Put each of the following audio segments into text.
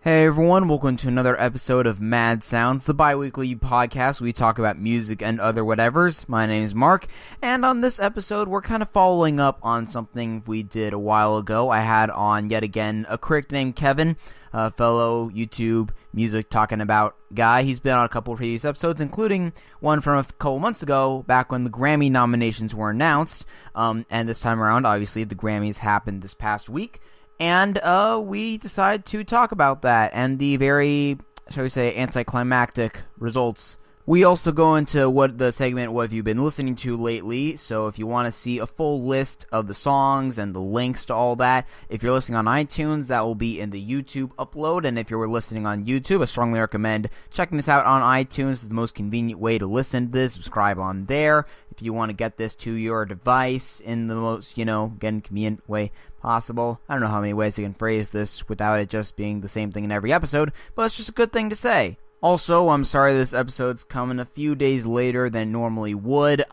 Hey everyone, welcome to another episode of Mad Sounds, the bi-weekly podcast where we talk about music and other whatevers. My name is Mark, and on this episode we're kind of following up on something we did a while ago. I had on, yet again, a critic named Kevin, a fellow YouTube music talking about guy. He's been on a couple of previous episodes, including one from a couple months ago, back when the Grammy nominations were announced, and this time around, obviously, the Grammys happened this past week. And we decided to talk about that and the very, shall we say, anticlimactic results. We also go into what have you been listening to lately, so if you want to see a full list of the songs and the links to all that, if you're listening on iTunes, that will be in the YouTube upload, and if you're listening on YouTube, I strongly recommend checking this out on iTunes. It's the most convenient way to listen to this. Subscribe on there if you want to get this to your device in the most, again, convenient way possible. I don't know how many ways I can phrase this without it just being the same thing in every episode, but it's just a good thing to say. Also, I'm sorry this episode's coming a few days later than normally would.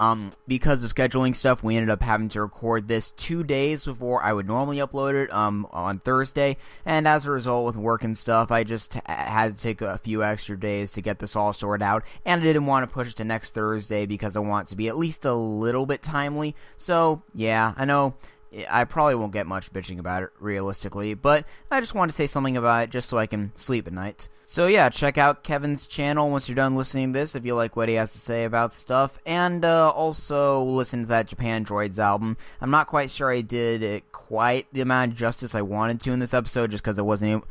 Because of scheduling stuff, we ended up having to record this 2 days before I would normally upload it, on Thursday. And as a result, with work and stuff, I just had to take a few extra days to get this all sorted out. And I didn't want to push it to next Thursday because I want it to be at least a little bit timely. So, yeah, I know I probably won't get much bitching about it, realistically, but I just want to say something about it just so I can sleep at night. So yeah, check out Kevin's channel once you're done listening to this if you like what he has to say about stuff, and also listen to that Japandroids album. I'm not quite sure I did it quite the amount of justice I wanted to in this episode, just because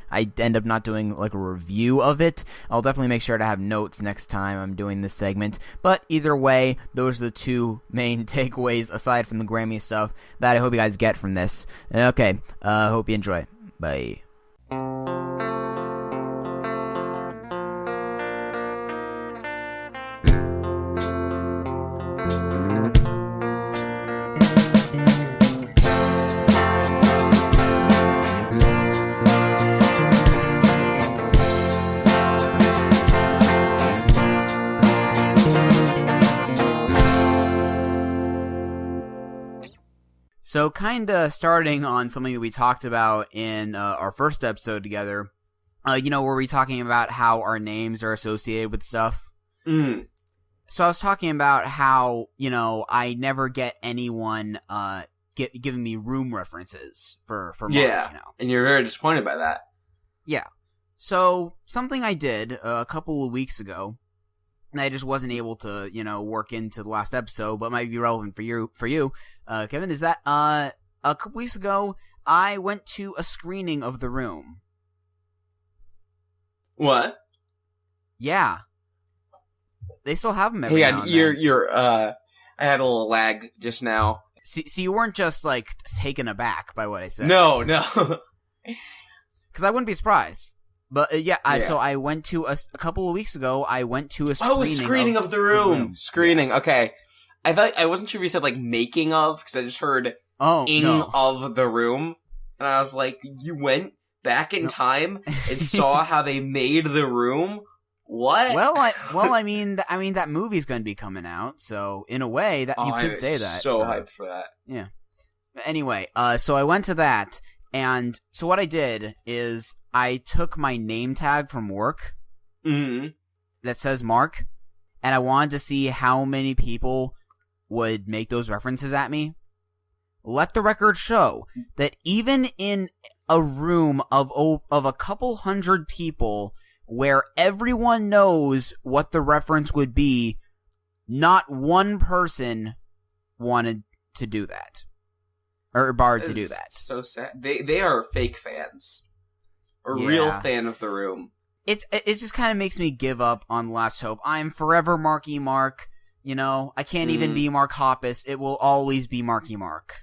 I end up not doing like a review of it. I'll definitely make sure to have notes next time I'm doing this segment, but either way, those are the two main takeaways, aside from the Grammy stuff, that I hope you guys get from this. Okay, hope you enjoy. Bye. So, kinda starting on something that we talked about in our first episode together, were we talking about how our names are associated with stuff? Mm. So I was talking about how, I never get anyone giving me room references for Mark, Yeah, and you're very disappointed by that. Yeah. So, something I did a couple of weeks ago, and I just wasn't able to, work into the last episode, but might be relevant for you, Kevin, is that, a couple weeks ago, I went to a screening of The Room. What? Yeah. They still have them every now and then. I had a little lag just now. So you weren't just, taken aback by what I said? No. Because I wouldn't be surprised. But, so I went to a couple of weeks ago, I went to a screening of The Room. Screening, yeah. Okay. I wasn't sure if you said, making of, because I just heard of The Room. And I was like, you went back in time and saw how they made The Room? What? I mean, that movie's going to be coming out, so in a way, that you could say that. So hyped for that. Yeah. Anyway, so I went to that, and so what I did is I took my name tag from work that says Mark, and I wanted to see how many people would make those references at me. Let the record show that even in a room of a couple hundred people where everyone knows what the reference would be, not one person wanted to do that. Or borrowed to do that. So sad. They are fake fans. A real fan of The Room. It just kind of makes me give up on Last Hope. I'm forever Marky Mark. I can't even be Mark Hoppus. It will always be Marky Mark.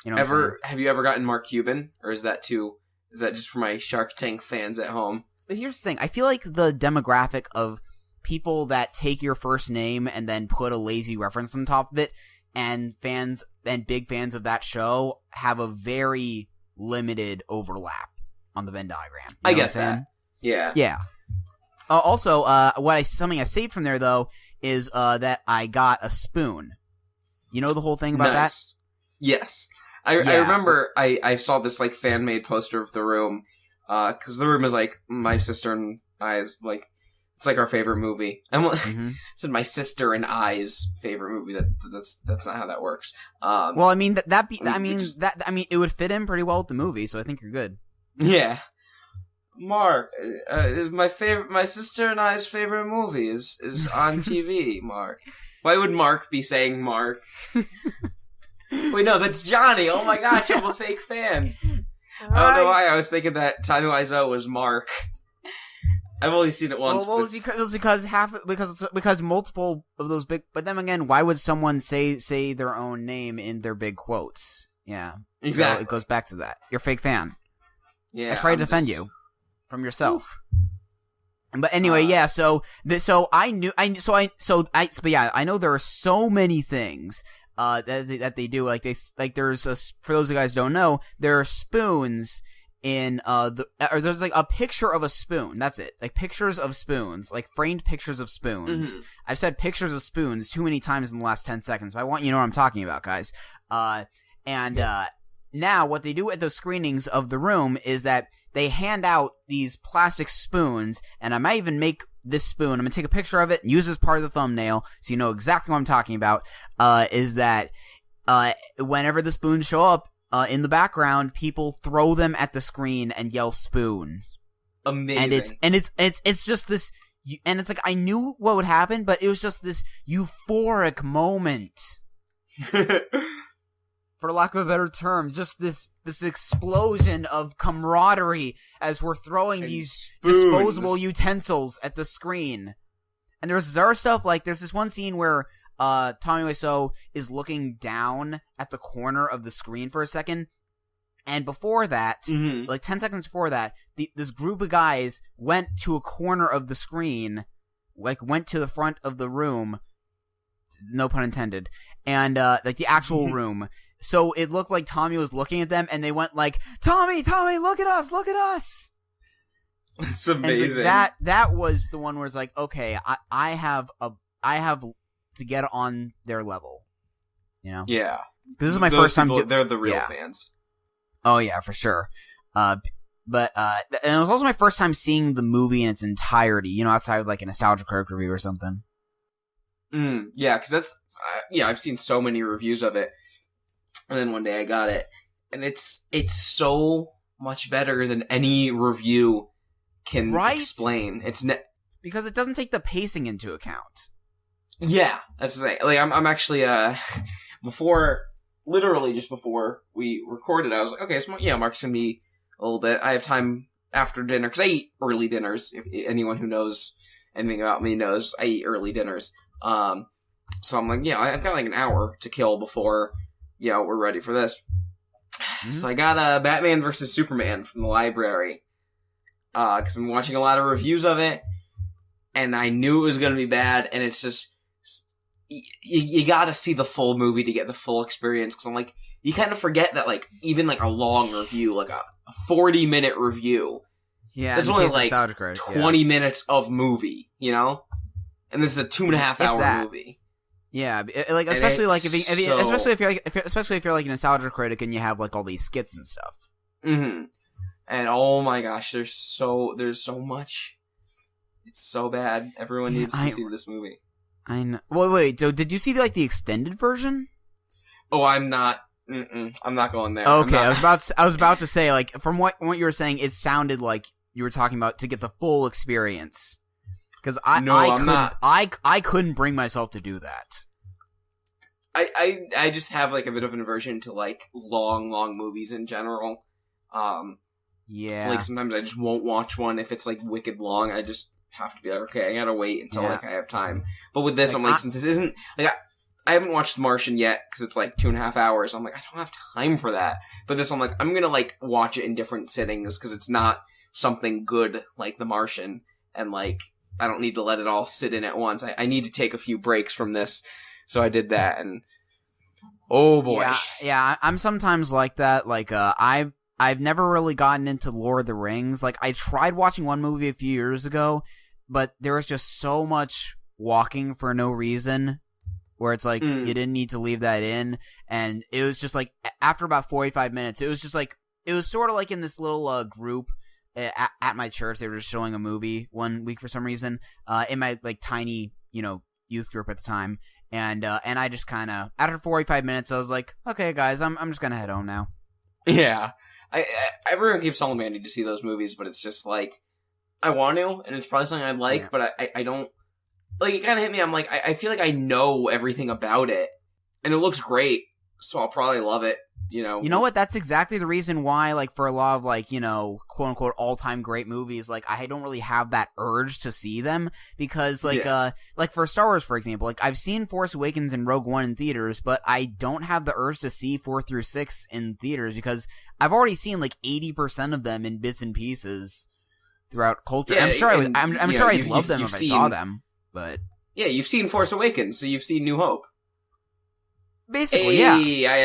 Have you ever gotten Mark Cuban? Or is that just for my Shark Tank fans at home? But here's the thing. I feel like the demographic of people that take your first name and then put a lazy reference on top of it, and big fans of that show have a very limited overlap on the Venn diagram. I get that. Yeah. Yeah. Also, something I saved from there, though, is that I got a spoon. You know the whole thing about that? Yes. I remember I saw this, fan-made poster of The Room, because The Room is like my sister and I's like it's like our favorite movie. I said my sister and I's favorite movie. That's not how that works. Well, I mean it would fit in pretty well with the movie, so I think you're good. Yeah. Mark, my sister and I's favorite movie is on TV, Mark. Why would Mark be saying Mark? Wait, no, that's Johnny. Oh my gosh, I'm a fake fan. Right. I don't know why I was thinking that Tommy Wiseau was Mark. I've only seen it once. Well, because multiple of those big. But then again, why would someone say their own name in their big quotes? Yeah, exactly. So it goes back to that. You're a fake fan. Yeah, I try to defend you from yourself. Oof. But anyway, yeah. I know there are so many things that they do. There's for those of you guys who don't know, there are spoons in there's like a picture of a spoon. That's it. Like pictures of spoons, like framed pictures of spoons. Mm-hmm. I've said pictures of spoons too many times in the last 10 seconds. But I want you to know what I'm talking about, guys. Now what they do at those screenings of The Room is that they hand out these plastic spoons, and I might even make this spoon. I'm going to take a picture of it and use it as part of the thumbnail so you know exactly what I'm talking about, is that whenever the spoons show up in the background, people throw them at the screen and yell spoon. Amazing. And it's just this, and it's like I knew what would happen, but it was just this euphoric moment. For lack of a better term, just this explosion of camaraderie as we're throwing these spoons. Disposable utensils at the screen. And there's other stuff, like there's this one scene where Tommy Wiseau is looking down at the corner of the screen for a second. And before that, like 10 seconds before that, this group of guys went to a corner of the screen, like went to the front of the room, no pun intended, and like the actual room. So it looked like Tommy was looking at them, and they went like, Tommy, look at us. It's amazing. And that was the one where it's like, okay, I have to get on their level, you know? Yeah. This is my first time. They're the real fans. Oh yeah, for sure. And it was also my first time seeing the movie in its entirety, you know, outside of like a Nostalgia Critic review or something. Yeah, because that's I've seen so many reviews of it. And then one day I got it, and it's so much better than any review can explain. Because it doesn't take the pacing into account. Yeah, that's the thing. Like I'm actually literally just before we recorded, I was like, okay, so Mark's gonna be a little bit. I have time after dinner because I eat early dinners. If anyone who knows anything about me knows, I eat early dinners. So I'm like, I've got like an hour to kill before. We're ready for this. Mm-hmm. So I got Batman vs. Superman from the library. Because I'm watching a lot of reviews of it, and I knew it was going to be bad, and it's just, you got to see the full movie to get the full experience, because I'm like, you kind of forget that, like, even, like, a long review, like a 40-minute review, there's only, like, 20 minutes of movie, you know? And this is a 2.5-hour movie. Yeah, like especially like especially if you're like a Nostalgia Critic and you have like all these skits and stuff. Mm-hmm. And oh my gosh, there's so much. It's so bad. Everyone needs to see this movie. I know. Wait. So did you see like the extended version? Oh, I'm not. I'm not going there. Okay, I was about to say, like, from what you were saying, it sounded like you were talking about to get the full experience. Because I couldn't bring myself to do that. I just have like a bit of an aversion to like long movies in general. Yeah. Like sometimes I just won't watch one if it's like wicked long. I just have to be like, okay, I gotta wait until like I have time. But with this, like, I'm like, since this isn't like I haven't watched The Martian yet because it's like 2.5 hours. I'm like, I don't have time for that. But this, I'm like, I'm gonna like watch it in different sittings because it's not something good like The Martian, and like I don't need to let it all sit in at once. I need to take a few breaks from this. So I did that, and oh boy. Yeah, I'm sometimes like that. Like, I've never really gotten into Lord of the Rings. Like, I tried watching one movie a few years ago, but there was just so much walking for no reason, where it's like, you didn't need to leave that in, and it was just like, after about 45 minutes, it was just like, it was sort of like in this little group, at my church, they were just showing a movie one week for some reason, in my, like, tiny, youth group at the time. And I just kind of, after 45 minutes, I was like, okay, guys, I'm just going to head home now. Yeah. Everyone keeps telling me I need to see those movies, but it's just like, I want to, and it's probably something I'd like, but I don't, like, it kind of hit me, I'm like, I feel like I know everything about it, and it looks great, so I'll probably love it, You know what? That's exactly the reason why, like, for a lot of, like, quote unquote all-time great movies, like, I don't really have that urge to see them because, like, like for Star Wars, for example, like, I've seen Force Awakens and Rogue One in theaters, but I don't have the urge to see 4 through 6 in theaters because I've already seen like 80% of them in bits and pieces throughout culture. Yeah, I'm sure I'd love them if I saw them, but yeah, you've seen Force Awakens, so you've seen New Hope. Basically, yeah. I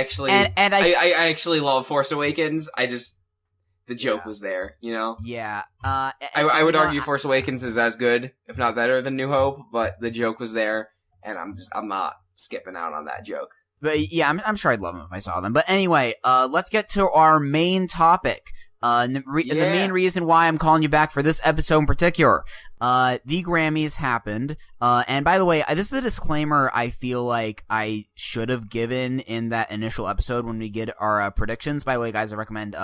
actually love Force Awakens. The joke was there, Yeah. I would argue Force Awakens is as good, if not better, than New Hope, but the joke was there, and I'm not skipping out on that joke. But yeah, I'm sure I'd love them if I saw them. But anyway, let's get to our main topic. The main reason why I'm calling you back for this episode in particular. The Grammys happened. And by the way, this is a disclaimer I feel like I should have given in that initial episode when we get our predictions. By the way, guys, I recommend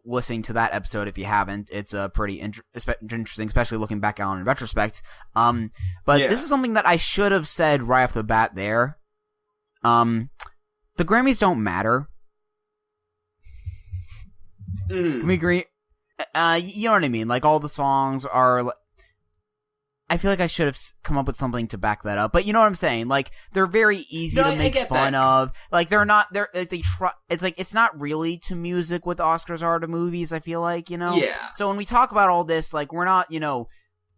listening to that episode if you haven't. It's pretty interesting, especially looking back on in retrospect. This is something that I should have said right off the bat there. The Grammys don't matter. Can we agree? You know what I mean? Like, all the songs are... I feel like I should have come up with something to back that up, but you know what I'm saying? Like, they're very easy to make fun of. Like, it's not really to music what the Oscars are to movies, I feel like, Yeah. So when we talk about all this, like, we're not,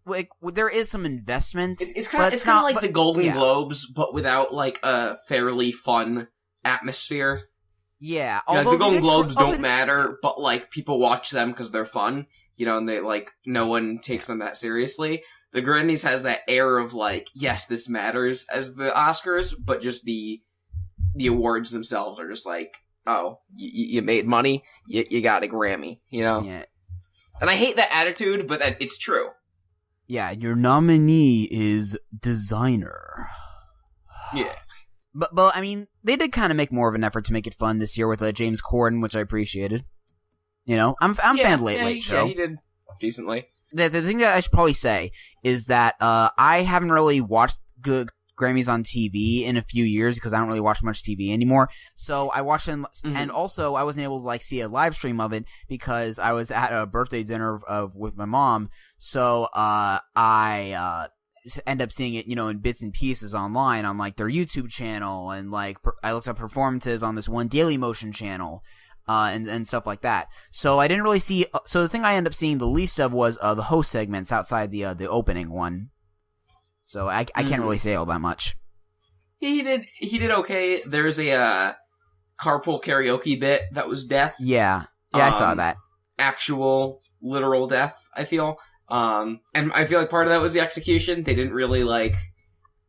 like, there is some investment. It's kind of like the Golden Globes, but without, like, a fairly fun atmosphere. Yeah, the Golden Globes don't matter, but, like, people watch them because they're fun, and they, like, no one takes them that seriously. The Grammys has that air of, like, yes, this matters as the Oscars, but just the awards themselves are just like, oh, you made money, you got a Grammy, Yeah. And I hate that attitude, but it's true. Yeah, your nominee is designer. Yeah. But I mean, they did kind of make more of an effort to make it fun this year with James Corden, which I apgrated. I'm fan late show. Yeah, he did decently. The thing that I should probably say is that I haven't really watched good Grammys on TV in a few years because I don't really watch much TV anymore. So I watched them, and also I wasn't able to like see a live stream of it because I was at a birthday dinner with my mom. So I end up seeing it, in bits and pieces online on like their YouTube channel, and like I looked up performances on this one Dailymotion channel, and stuff like that. So I didn't really see. So the thing I ended up seeing the least of was the host segments outside the opening one. So I can't really say all that much. He did okay. There's a carpool karaoke bit that was death. Yeah, I saw that. Actual literal death, I feel. And I feel like part of that was the execution. They didn't really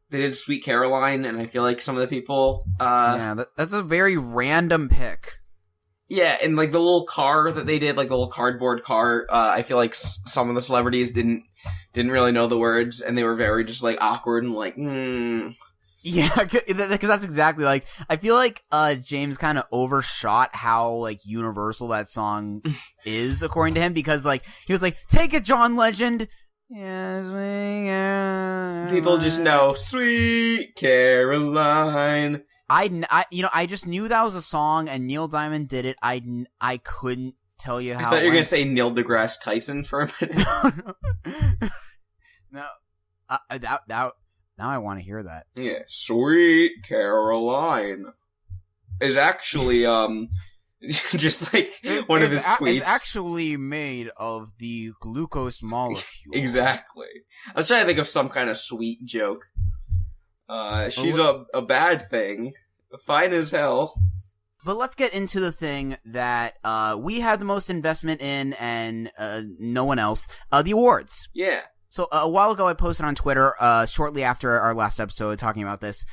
they did Sweet Caroline, and I feel like some of the people, that's a very random pick. Yeah, and like the little car that they did, like the little cardboard car, I feel like some of the celebrities didn't really know the words, and they were very just like awkward and like, Yeah, because that's exactly like, I feel like James kind of overshot how like universal that song is according to him, because like he was like, "Take it, John Legend." Yes, people just know Sweet Caroline. I just knew that was a song, and Neil Diamond did it. I couldn't tell you how. I thought you were gonna say Neil deGrasse Tyson for a minute. No, now I want to hear that. Yeah, Sweet Caroline is actually just like one of his tweets. It's actually made of the glucose molecule. Exactly. I was trying to think of some kind of sweet joke. She's a bad thing, fine as hell. But let's get into the thing that we had the most investment in, and no one else. The awards. Yeah. So a while ago, I posted on Twitter, shortly after our last episode, talking about this.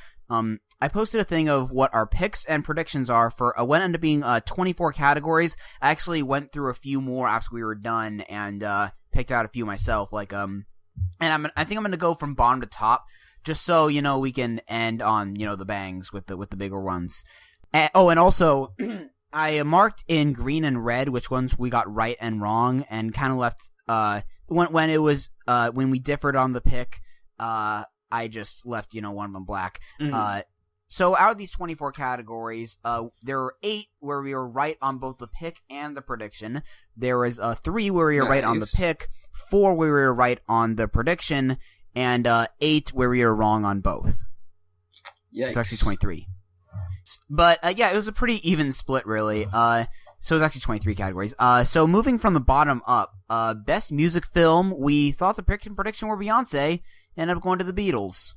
I posted a thing of what our picks and predictions are for what ended up being 24 categories. I actually went through a few more after we were done and picked out a few myself. I think I'm going to go from bottom to top, just so we can end on the bangs with the bigger ones. And also I marked in green and red which ones we got right and wrong, and kind of left when it was when we differed on the pick. I just left one of them black. Mm-hmm. So out of these 24 categories, there were 8 where we were right on both the pick and the prediction. There was 3 where we were right on the pick, 4 where we were right on the prediction, and 8 where we were wrong on both. Yikes. It's actually 23. But it was a pretty even split, really. So it was actually 23 categories. So moving from the bottom up, best music film, we thought the pick and prediction were Beyonce, ended up going to the Beatles.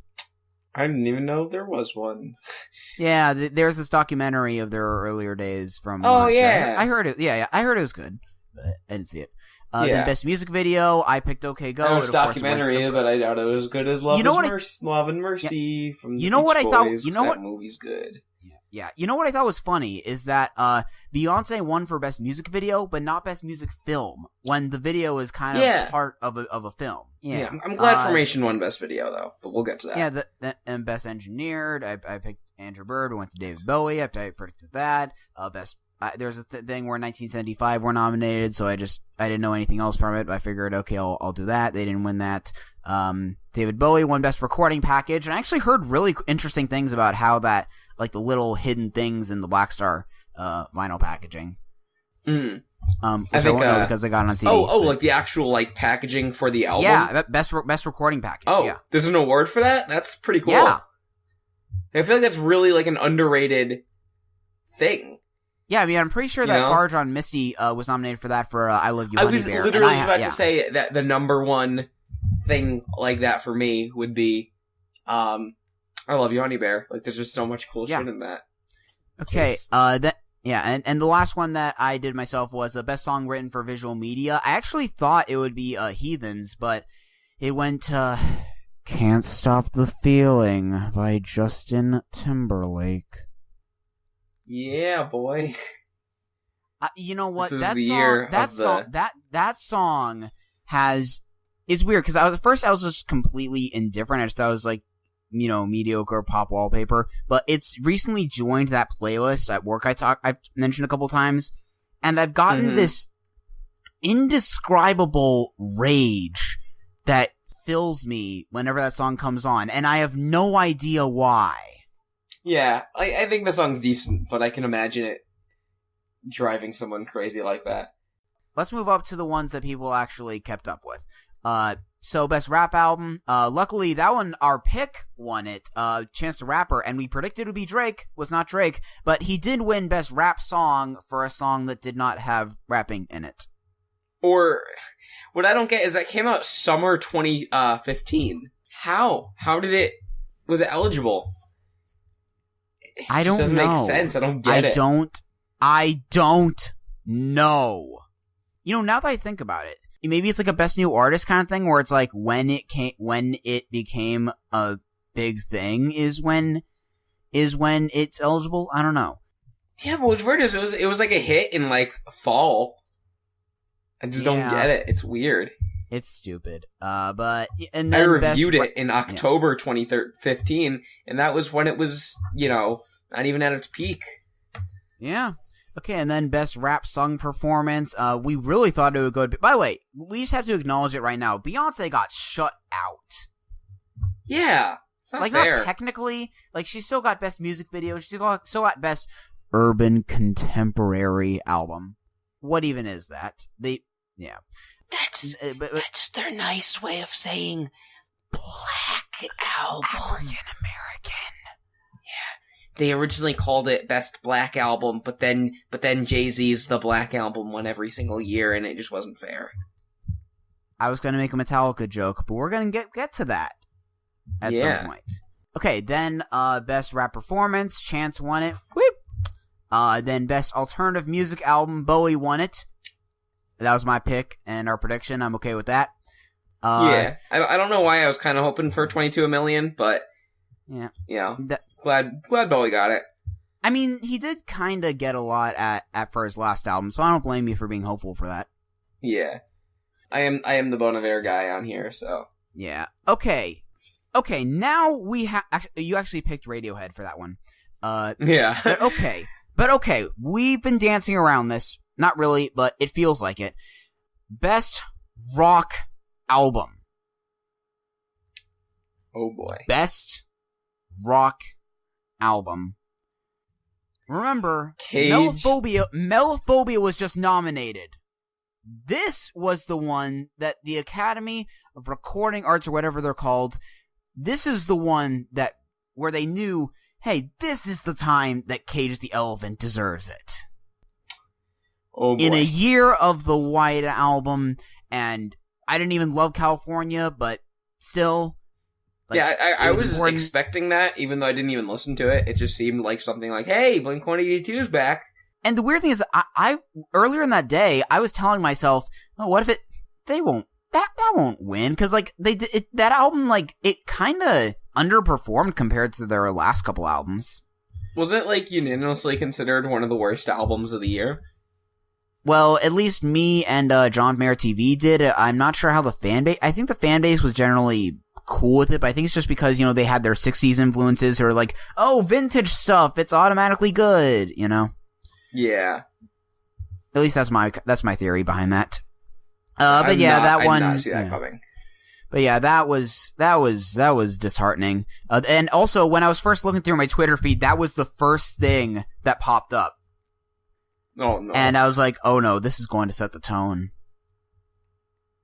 I didn't even know there was one. Yeah, there's this documentary of their earlier days from. Oh yeah, I heard it. Yeah, I heard it was good, but I didn't see it. Then best music video, I picked "OK Go." It's a documentary, but I doubt it was as good as Love and Mercy from the Beach Boys. That movie's good. Yeah, you know what I thought was funny is that Beyonce won for best music video, but not best music film, when the video is kind of part of a film. Yeah, I'm glad Formation won best video though, but we'll get to that. Yeah, and best engineered, I picked Andrew Bird. We went to David Bowie. I predicted that. Best. There's a thing where 1975 were nominated, so I didn't know anything else from it. I figured, okay, I'll do that. They didn't win that. David Bowie won best recording package, and I actually heard really interesting things about how that, like the little hidden things in the Black Star vinyl packaging. Mm. I think because I got it on CD. Like the actual packaging for the album. Yeah, best recording package. Oh, yeah. There's an award for that. That's pretty cool. Yeah, I feel like that's really an underrated thing. Yeah, I mean, I'm pretty sure that Farge on Misty was nominated for that for I Love You, Honey Bear. I was literally about to say that the number one thing like that for me would be I Love You, Honey Bear. There's just so much cool shit in that. Okay, and the last one that I did myself was the best song written for visual media. I actually thought it would be Heathens, but it went to Can't Stop the Feeling by Justin Timberlake. Yeah, boy. You know what? That song it's weird because at first I was just completely indifferent. I just thought it was mediocre pop wallpaper, but it's recently joined that playlist at work I've mentioned a couple times, and I've gotten this indescribable rage that fills me whenever that song comes on, and I have no idea why. Yeah, I think the song's decent, but I can imagine it driving someone crazy like that. Let's move up to the ones that people actually kept up with. So best rap album. Luckily, that one, our pick won it. Chance the Rapper, and we predicted it would be Drake. Was not Drake, but he did win best rap song for a song that did not have rapping in it. Or what I don't get is that came out summer 2015. How? Was it eligible? I don't know. It doesn't make sense. I don't get it. I don't know. Now that I think about it, maybe it's a best new artist kind of thing, where it's when it became a big thing is when it's eligible. I don't know. Yeah, but what's weird is it was a hit in fall. I just don't get it. It's weird. It's stupid. And then I reviewed it in October 2015, and that was when it was, not even at its peak. Yeah. Okay, and then best rap song performance. We really thought it would go. By the way, we just have to acknowledge it right now. Beyonce got shut out. Yeah, it's not fair. Not technically. She still got best music video. She still got best urban contemporary album. What even is that? That's their nice way of saying black album. African American. Yeah. They originally called it Best Black Album, but then Jay-Z's The Black Album won every single year, and it just wasn't fair. I was going to make a Metallica joke, but we're going to get to that at some point. Okay, then Best Rap Performance, Chance won it. Whoop! Then Best Alternative Music Album, Bowie won it. That was my pick and our prediction. I'm okay with that. I don't know why I was kind of hoping for 22 A Million, but Yeah. Glad Bowie got it. I mean, he did kind of get a lot for his last album, so I don't blame you for being hopeful for that. Yeah. I am the Bon Iver guy on here, so. Yeah. Okay, now we have... You actually picked Radiohead for that one. Yeah. But okay, we've been dancing around this. Not really, but it feels like it. Best rock album. Oh boy. Best rock album. Remember, Cage. Melophobia was just nominated. This was the one that the Academy of Recording Arts, or whatever they're called, this is the one that where they knew, hey, this is the time that Cage the Elephant deserves it. Oh boy. In a year of the White Album, and I didn't even love California, but still... I was expecting that, even though I didn't even listen to it. It just seemed like something like, hey, Blink-182's back. And the weird thing is that I earlier in that day, I was telling myself, oh, what if they won't, that won't win? Because, like, that album, like, it kind of underperformed compared to their last couple albums. Wasn't it, like, unanimously considered one of the worst albums of the year? Well, at least me and John Mayer TV did. I'm not sure how the fan base... I think the fan base was generally cool with it, but I think it's just because, you know, they had their 60s influences who are like, oh, vintage stuff, it's automatically good, you know? Yeah. At least that's my theory behind that. But yeah, that one... I did not see that coming. But yeah, that was disheartening. And also, when I was first looking through my Twitter feed, that was the first thing that popped up. Oh, no. And I was like, oh no, this is going to set the tone.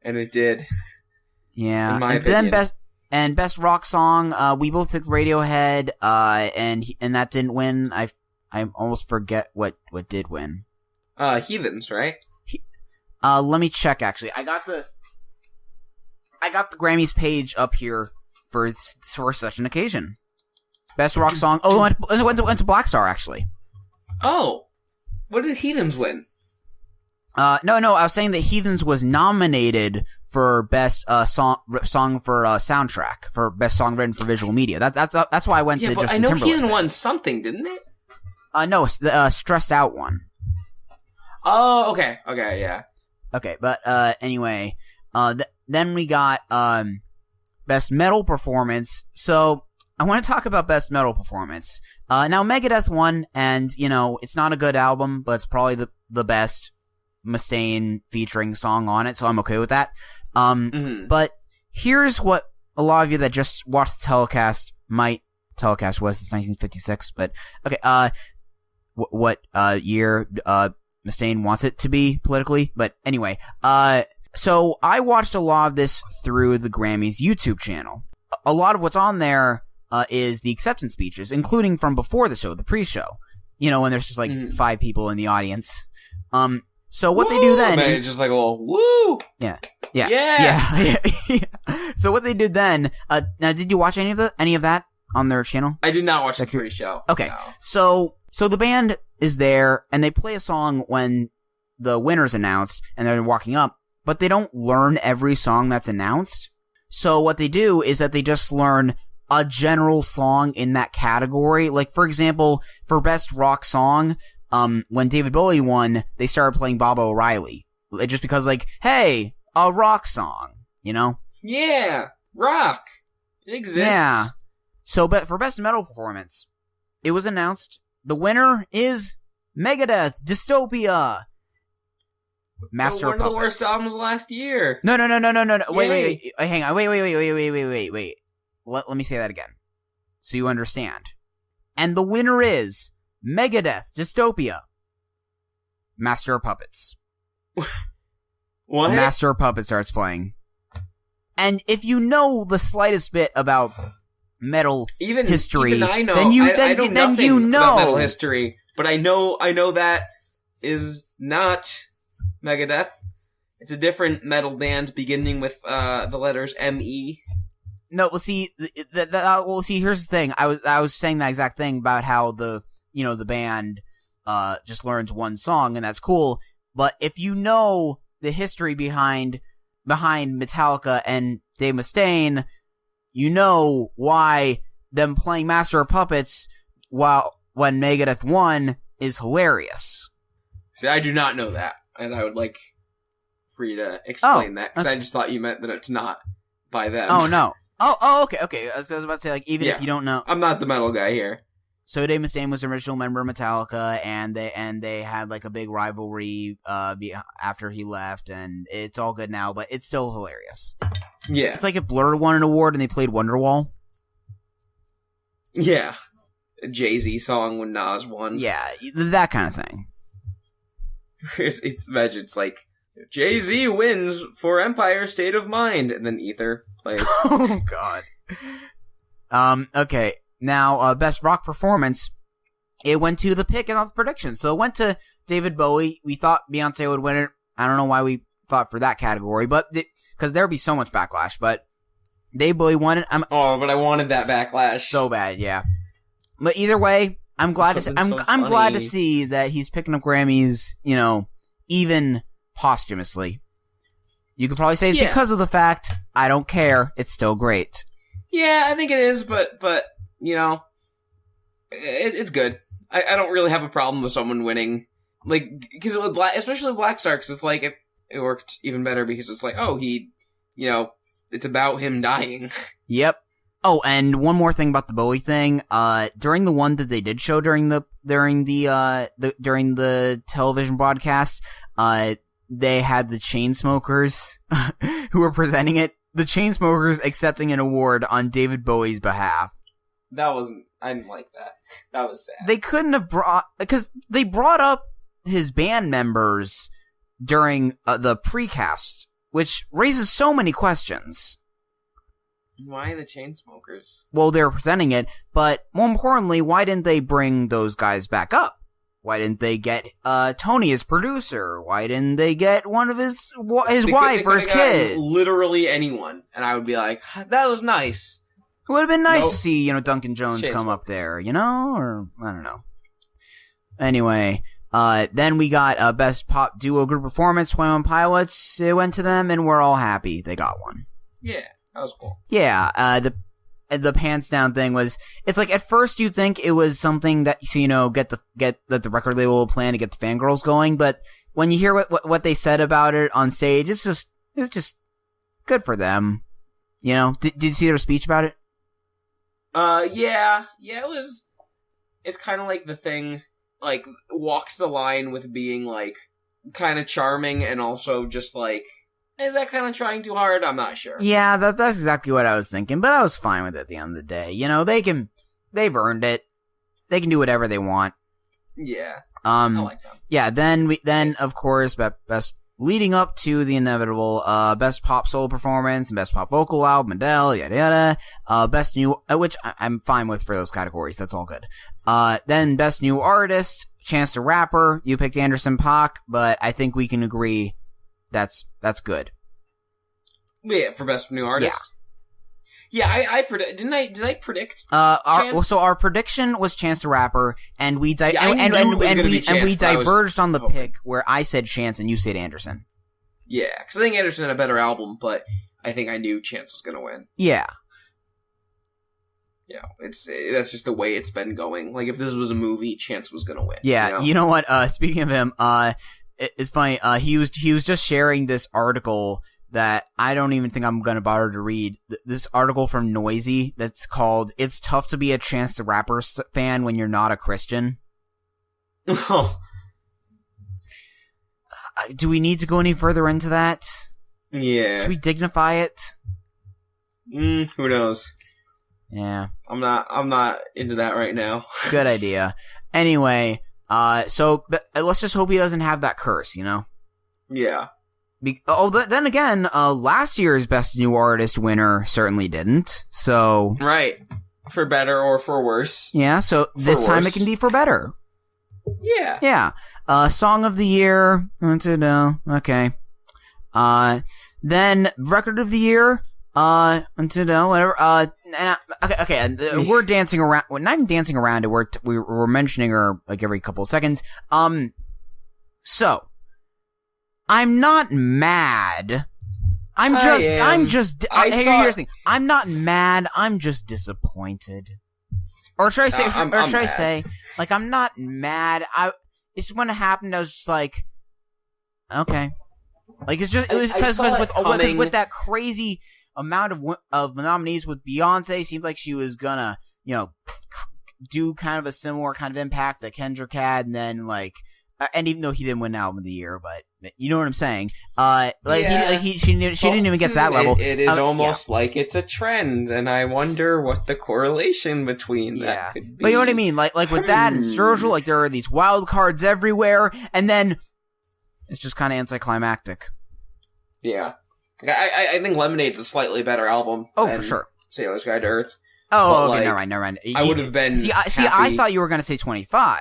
And it did. Yeah. In my opinion. Then best rock song, we both took Radiohead, and that didn't win. I almost forget what did win. Heathens, right? Let me check, actually. I got the Grammys page up here for such an occasion. Best rock song. Oh, it went to Black Star, actually. Oh. What did Heathens win? No, I was saying that Heathens was nominated for best song for soundtrack, for best song written for visual media. That's why I went to Justin Timberlake. I know Heathen won something, didn't it? No, the Stressed Out one. Oh, okay, yeah. Okay, but anyway, then we got best metal performance. So I want to talk about best metal performance. Now Megadeth won, and you know it's not a good album, but it's probably the best Mustaine featuring song on it, so I'm okay with that. But here's what a lot of you that just watched the telecast might telecast was since 1956. But okay, what year Mustaine wants it to be politically? But anyway, so I watched a lot of this through the Grammys YouTube channel. A lot of what's on there is the acceptance speeches, including from before the show, the pre-show. You know, when there's just like 5 people in the audience. So what they do then... It's just like a little, woo! Yeah. So what they did then... now, did you watch any of that on their channel? I did not watch the pre-show. Okay. No. So the band is there, and they play a song when the winner's announced, and they're walking up, but they don't learn every song that's announced. So what they do is that they just learn a general song in that category. Like, for example, for Best Rock Song... when David Bowie won, they started playing Bob O'Reilly. Just because, like, hey, a rock song, you know? Yeah, rock. It exists. Yeah. So, but for Best Metal Performance, it was announced the winner is Megadeth, Dystopia. Master of Puppets. One of the worst albums last year. No. Wait, hang on. Wait. Let me say that again. So you understand. And the winner is... Megadeth, Dystopia, Master of Puppets. What? Master of Puppets starts playing. And if you know the slightest bit about metal history, even I know. then you know about metal history, but I know that is not Megadeth. It's a different metal band beginning with the letters M-E. No, well, see, here's the thing. I was saying that exact thing about how the band just learns one song, and that's cool. But if you know the history behind Metallica and Dave Mustaine, you know why them playing Master of Puppets when Megadeth won is hilarious. See, I do not know that, and I would like for you to explain that, because I just thought you meant that it's not by them. Oh, no. Okay. I was about to say, like, even if you don't know... I'm not the metal guy here. So Dave Mustaine was the original member of Metallica, and they had, like, a big rivalry after he left, and it's all good now, but it's still hilarious. Yeah. It's like if Blur won an award and they played Wonderwall. Yeah. A Jay-Z song when Nas won. Yeah, that kind of thing. Imagine it's like, Jay-Z wins for Empire State of Mind, and then Ether plays. Oh, God. Okay. Now, best rock performance, it went to the pick and not the prediction. So it went to David Bowie. We thought Beyonce would win it. I don't know why we thought for that category, but because there would be so much backlash. But David Bowie won it. But I wanted that backlash so bad, yeah. But either way, I'm glad to see. I'm glad to see that he's picking up Grammys. Even posthumously. You could probably say it's because of the fact I don't care. It's still great. Yeah, I think it is, but it's good. I don't really have a problem with someone winning, like, because especially Black Star, because it's like it worked even better because it's like, oh, he, it's about him dying. Yep. Oh, and one more thing about the Bowie thing. During the one that they did show during the television broadcast, they had the Chainsmokers who were presenting it. The Chainsmokers accepting an award on David Bowie's behalf. I didn't like that. That was sad. They couldn't have because they brought up his band members during the precast, which raises so many questions. Why the Chainsmokers? Well, they were presenting it, but more importantly, why didn't they bring those guys back up? Why didn't they get Tony as producer? Why didn't they get one of his wife or his kids? Literally anyone, and I would be like, that was nice. It would have been nice to see, Duncan Jones come up there, or I don't know. Anyway, then we got Best Pop Duo Group Performance, 21 Pilots. It went to them, and we're all happy they got one. Yeah, that was cool. Yeah, the pants down thing was, it's like at first you think it was something that get the record label will plan to get the fangirls going, but when you hear what they said about it on stage, it's just good for them. Did you see their speech about it? Yeah, it was. It's kind of like the thing, like, walks the line with being like kind of charming and also just like, is that kind of trying too hard? I'm not sure. Yeah, that's exactly what I was thinking, but I was fine with it at the end of the day. They've earned it. They can do whatever they want. Yeah. I like them. Yeah, then of course, best leading up to the inevitable, best pop solo performance and best pop vocal album, Adele, yada yada. Best new, which I'm fine with for those categories. That's all good. Then best new artist, Chance the Rapper. You picked Anderson .Paak, but I think we can agree that's good. Yeah, for best new artist. Yeah, I predict. Did I predict? So our prediction was Chance the Rapper, and we diverged on the pick where I said Chance and you said Anderson. Yeah, because I think Anderson had a better album, but I think I knew Chance was going to win. Yeah. Yeah, that's just the way it's been going. Like, if this was a movie, Chance was going to win. Yeah, you know what? Speaking of him, it's funny. He was just sharing this article that I don't even think I'm gonna bother to read. This article from Noisy that's called "It's Tough to Be a Chance the Rapper fan when you're not a Christian." Oh. Do we need to go any further into that? Yeah. Should we dignify it? Who knows? Yeah. I'm not into that right now. Good idea. Anyway, so let's just hope he doesn't have that curse, Yeah. Then again, last year's Best New Artist winner certainly didn't, so... Right. For better or for worse. Yeah, so this time it can be for better. Yeah. Yeah. Song of the Year, okay. Then Record of the Year, whatever, okay, we're dancing around, well, not even dancing around it, we're mentioning her, like, every couple of seconds. So... I'm not mad. Here's the thing. I'm not mad. I'm just disappointed. Or should I say, like, I'm not mad. It's just when it happened, I was just like, okay. Like, it was because with that crazy amount of nominees with Beyonce, seemed like she was gonna, do kind of a similar kind of impact that Kendrick had, and then, like, and even though he didn't win Album of the Year, but you know what I'm saying. She didn't even get to that level. It is almost like it's a trend, and I wonder what the correlation between that could be. But you know what I mean? Like with that and Sturgill, like there are these wild cards everywhere, and then it's just kind of anticlimactic. Yeah, I think Lemonade's a slightly better album. Oh, for sure. Sailor's Guide to Earth. Oh, okay, never mind. I would have been. See, I thought you were going to say 25.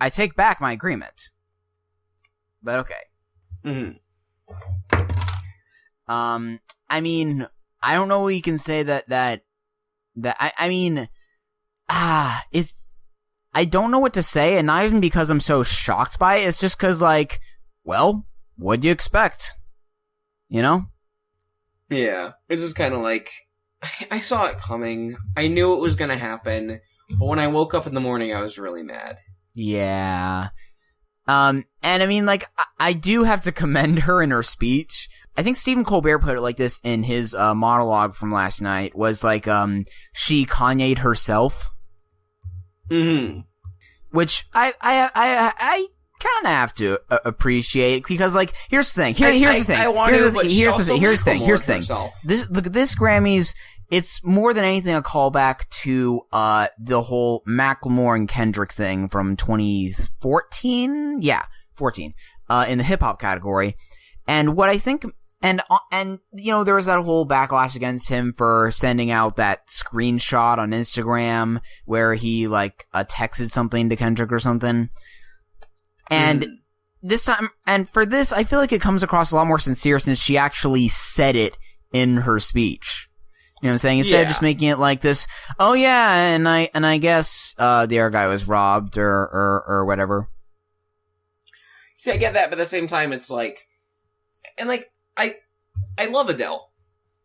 I take back my agreement. But okay. Mm-hmm. I mean, I don't know what you can say I don't know what to say, and not even because I'm so shocked by it. It's just because, like, well, what'd you expect? You know? Yeah. It's just kind of like, I saw it coming. I knew it was going to happen. But when I woke up in the morning, I was really mad. Yeah. And I mean, like, I do have to commend her in her speech. I think Stephen Colbert put it like this in his monologue from last night, was like, she Kanye'd herself. Mm-hmm. Which I kind of have to appreciate, because, like, here's the thing. Here's the thing. This Grammys, it's more than anything a callback to the whole Macklemore and Kendrick thing from 2014. Yeah, 14. In the hip hop category, and what I think, and there was that whole backlash against him for sending out that screenshot on Instagram where he like texted something to Kendrick or something. And this time, and for this, I feel like it comes across a lot more sincere since she actually said it in her speech. You know what I'm saying? Instead of just making it like this, oh yeah, and I guess the other guy was robbed or whatever. See, I get that, but at the same time, it's like, and like, I love Adele.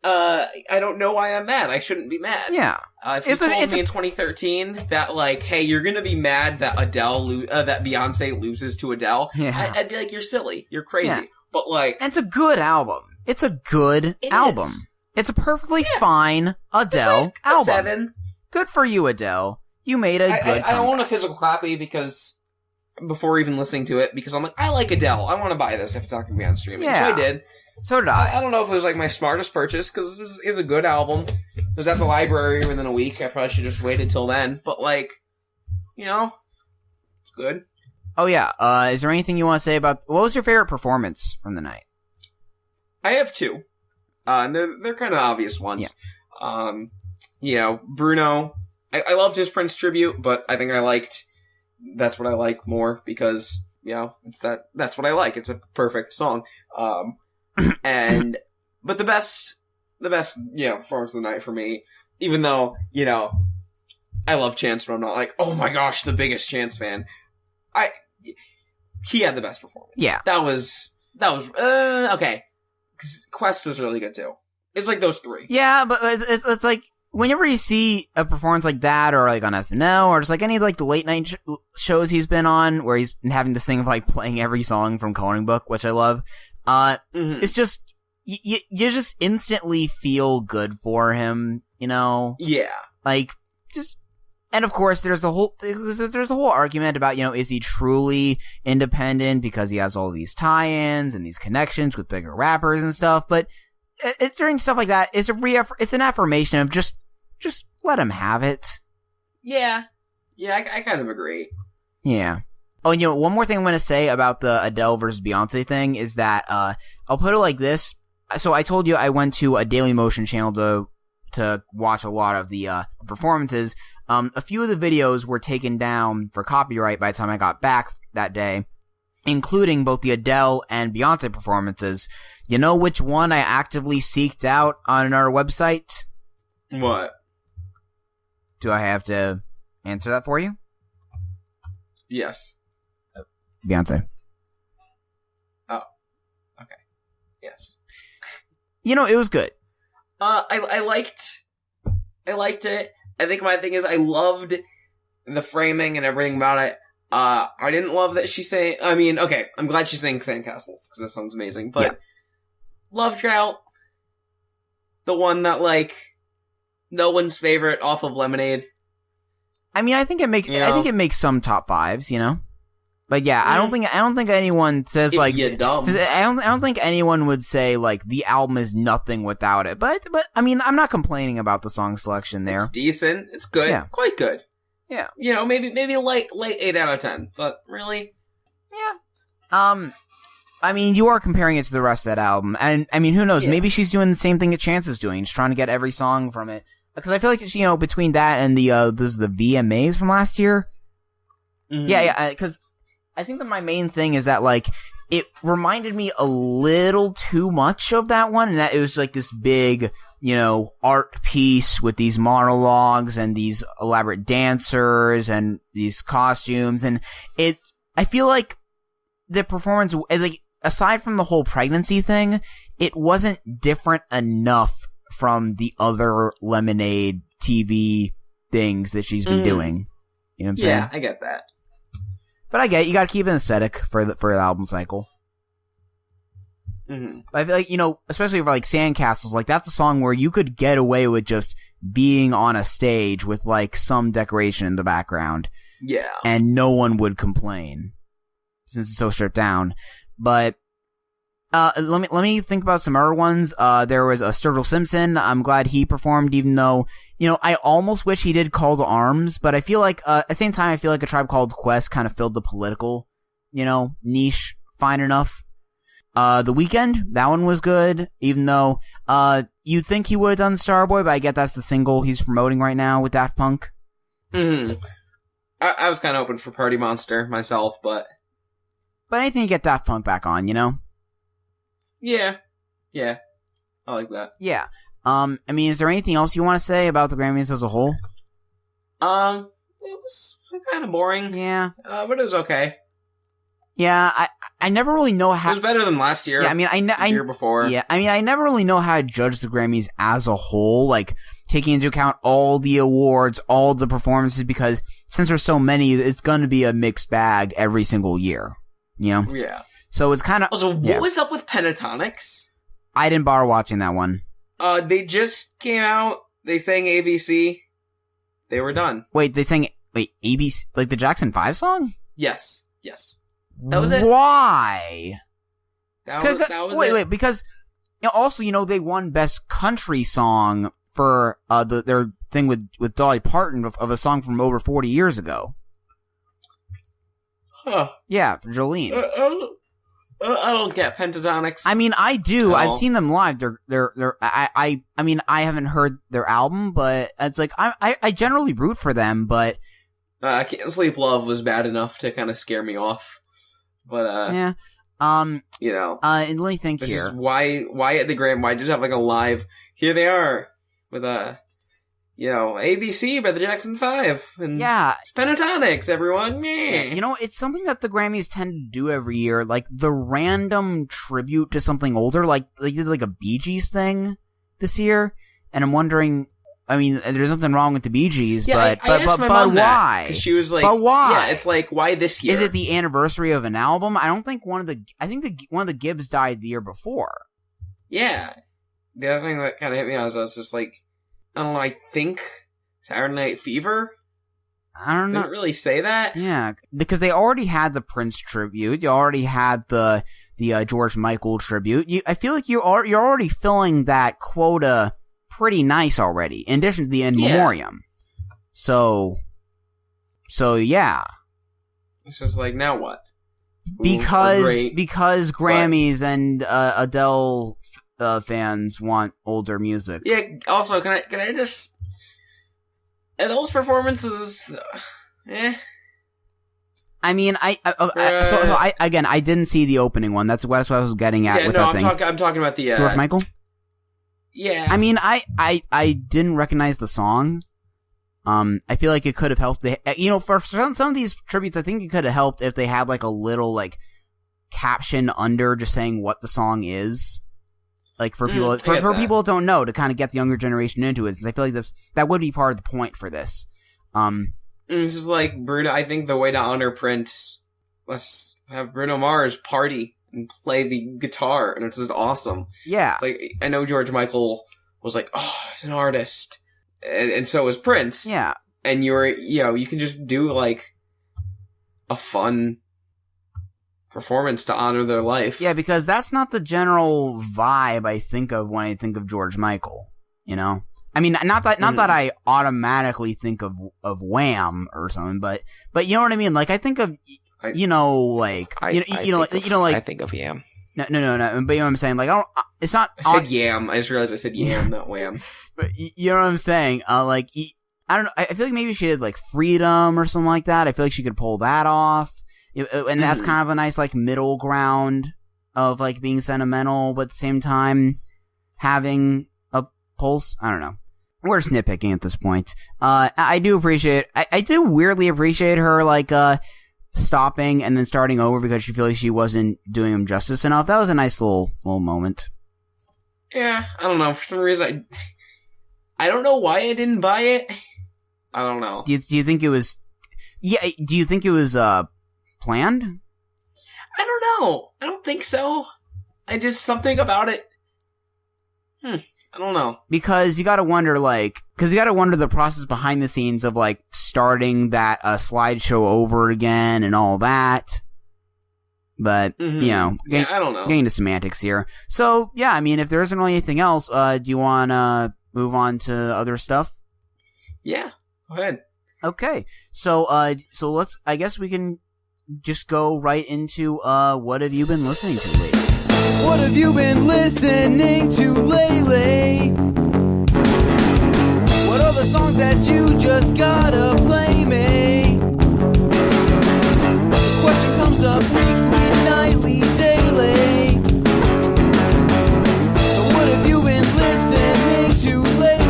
I don't know why I'm mad. I shouldn't be mad. Yeah. If you told me in 2013 that, like, hey, you're gonna be mad that that Beyonce loses to Adele, I'd be like, you're silly. You're crazy. Yeah. But, like... And it's a good album. It's a good album. Is. It's a perfectly fine Adele album. 7. Good for you, Adele. You made a good comeback. I own a physical copy because... Before even listening to it, because I'm like, I like Adele. I want to buy this if it's not going to be on streaming. Yeah. So I did. So did I. I don't know if it was like my smartest purchase, because it is a good album. It was at the library within a week. I probably should have just waited till then. But, like, it's good. Oh, yeah. Is there anything you want to say about... What was your favorite performance from the night? I have 2. And they're kind of obvious ones. Yeah. Bruno. I loved his Prince tribute, but I think I liked... That's what I like more because, it's that's what I like. It's a perfect song. But the best, performance of the night for me, even though, I love Chance, but I'm not like, oh my gosh, the biggest Chance fan. He had the best performance. Yeah. That was, okay. Quest was really good too. It's like those 3. Yeah, but it's like, whenever you see a performance like that, or like on SNL, or just like any of like the late night shows he's been on, where he's been having this thing of like playing every song from Coloring Book, which I love, it's just, you just instantly feel good for him, Yeah. Like, just, and of course there's the whole argument about, is he truly independent because he has all these tie-ins and these connections with bigger rappers and stuff, but during stuff like that, it's an affirmation of just let him have it. Yeah, I kind of agree. Yeah. Oh, one more thing I'm going to say about the Adele versus Beyonce thing is that I'll put it like this. So I told you I went to a Daily Motion channel to watch a lot of the performances. A few of the videos were taken down for copyright by the time I got back that day, including both the Adele and Beyonce performances. You know which one I actively seeked out on our website? What? Do I have to answer that for you? Yes. Beyonce. Oh. Okay. Yes. it was good. I liked it. I think my thing is I loved the framing and everything about it. I didn't love that she's saying... I mean, okay, I'm glad she's saying Sandcastles, because that sounds amazing, but Love Drought, the one that, like, no one's favorite off of Lemonade. I mean, I think it makes some top fives, But yeah, I don't think anyone says if like you're dumb. I don't think anyone would say like the album is nothing without it. But I mean, I'm not complaining about the song selection there. It's decent. It's good. Yeah. Quite good. Yeah. Maybe late 8 out of 10. But really, yeah. I mean, you are comparing it to the rest of that album, and I mean, who knows? Yeah. Maybe she's doing the same thing that Chance is doing, just trying to get every song from it. Because I feel like between that and the VMAs from last year. Mm-hmm. Yeah. Because I think that my main thing is that, like, it reminded me a little too much of that one, and that it was, like, this big, art piece with these monologues and these elaborate dancers and these costumes, and I feel like the performance, like, aside from the whole pregnancy thing, it wasn't different enough from the other Lemonade TV things that she's been doing. You know what I'm saying? Yeah, I get that. But I get it. You gotta keep an aesthetic for the album cycle. Mm-hmm. But I feel like, especially for like Sandcastles, like that's a song where you could get away with just being on a stage with like some decoration in the background. Yeah. And no one would complain since it's so stripped down. But let me think about some other ones. There was Sturgill Simpson. I'm glad he performed, even though, I almost wish he did Call to Arms, but I feel like, at the same time, I feel like A Tribe Called Quest kind of filled the political, niche fine enough. The Weeknd, that one was good, even though, you'd think he would have done Starboy, but I get that's the single he's promoting right now with Daft Punk. Mm-hmm. I was kind of hoping for Party Monster myself, but anything to get Daft Punk back on, Yeah. I like that. Yeah. I mean, is there anything else you want to say about the Grammys as a whole? It was kind of boring. Yeah. But it was okay. Yeah, I never really know how... It was better than last year. Yeah, I mean, the year before. Yeah, I mean, I never really know how to judge the Grammys as a whole, like, taking into account all the awards, all the performances, because since there's so many, it's going to be a mixed bag every single year, Yeah. So it's kind of... Also, what was up with Pentatonics? I didn't bother watching that one. They just came out, they sang ABC, they were done. Wait, they sang... Wait, ABC... Like the Jackson 5 song? Yes. That was it. Why? That was it. Wait, because also, they won Best Country Song for their thing with Dolly Parton of a song from over 40 years ago. Huh. Yeah, for Jolene. I don't get Pentatonics. I mean, I do. I've seen them live. I mean, I haven't heard their album, but it's like I generally root for them, but Can't Sleep Love was bad enough to kind of scare me off. But yeah. and let me think it's here. just why at the Grammy? Why just have like a live? Here they are with ABC by the Jackson 5 and it's Pentatonics, everyone. Yeah. It's something that the Grammys tend to do every year, like the random tribute to something older, like they did like a Bee Gees thing this year, and I'm wondering. I mean, there's nothing wrong with the Bee Gees, but why? Because she was like, but why? Yeah, it's like, why this year? Is it the anniversary of an album? I don't think one of the Gibbs died the year before. Yeah. The other thing that kind of hit me, I was just like, I don't know, I think Saturday Night Fever? I don't know. Didn't really say that. Yeah, because they already had the Prince tribute. You already had the George Michael tribute. I feel like you're already filling that quota pretty nice already, in addition to the In Memoriam. So yeah. It's just like, now what? Because Grammys and Adele fans want older music. Yeah, also, can I just... Adele's performances... I mean, I didn't see the opening one. That's what I was getting at with that thing. I'm talking about the... George Michael? Yeah. I mean, I didn't recognize the song. I feel like it could have helped. For some of these tributes, I think it could have helped if they had like a little like caption under just saying what the song is. Like for people for people that don't know, to kind of get the younger generation into it. Since I feel like that would be part of the point for this. It's just like Bruno. I think the way to honor Prince, let's have Bruno Mars party and play the guitar, and it's just awesome. Yeah, it's like I know George Michael was like, oh, he's an artist, and so was Prince. Yeah, and you can just do like a fun performance to honor their life. Yeah, because that's not the general vibe I think of when I think of George Michael. You know. I mean, not that I automatically think of Wham or something, but you know what I mean. Like I think of I think of Yam. No. But you know what I'm saying. Like it's not. I said Yam. I just realized I said Yam, not Wham. But you know what I'm saying. Like I don't know. I feel like maybe she did like Freedom or something like that. I feel like she could pull that off, and that's kind of a nice like middle ground of like being sentimental, but at the same time having a pulse. I don't know. We're nitpicking at this point. I do appreciate. I do weirdly appreciate her like stopping and then starting over because she feels like she wasn't doing him justice enough. That was a nice little moment. Yeah, I don't know. For some reason, I don't know why I didn't buy it. I don't know. Do you think it was? Yeah. Do you think it was planned? I don't know. I don't think so. I just something about it. I don't know. Because you gotta wonder, the process behind the scenes of, like, starting that slideshow over again and all that. But, you know, I don't know. Getting to semantics here. So, yeah, I mean, if there isn't really anything else, do you want to move on to other stuff? Yeah, go ahead. Okay. So let's, I guess we can just go right into, what have you been listening to lately? What have you been listening to lately? What are the songs that you just gotta play me? The question comes up weekly, nightly, daily. So what have you been listening to lately?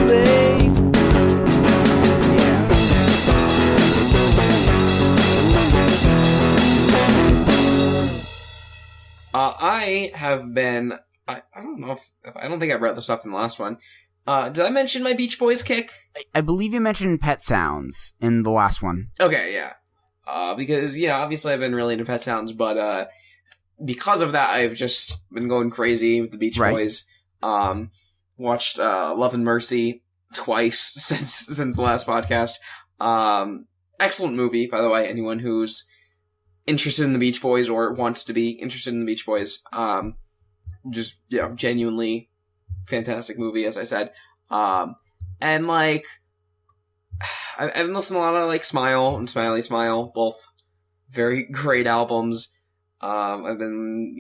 I have been. I don't know if I don't think I brought this up in the last one. Did I mention my Beach Boys kick? I believe you mentioned Pet Sounds in the last one. Okay, yeah. Because obviously I've been really into Pet Sounds, but because of that, I've just been going crazy with the Beach Boys. Watched Love and Mercy twice since the last podcast. Excellent movie, by the way. Anyone who's interested in the Beach Boys or wants to be interested in the Beach Boys, just genuinely fantastic movie, as I said. And like I've been listening to a lot of like Smile and Smiley Smile, both very great albums. I've been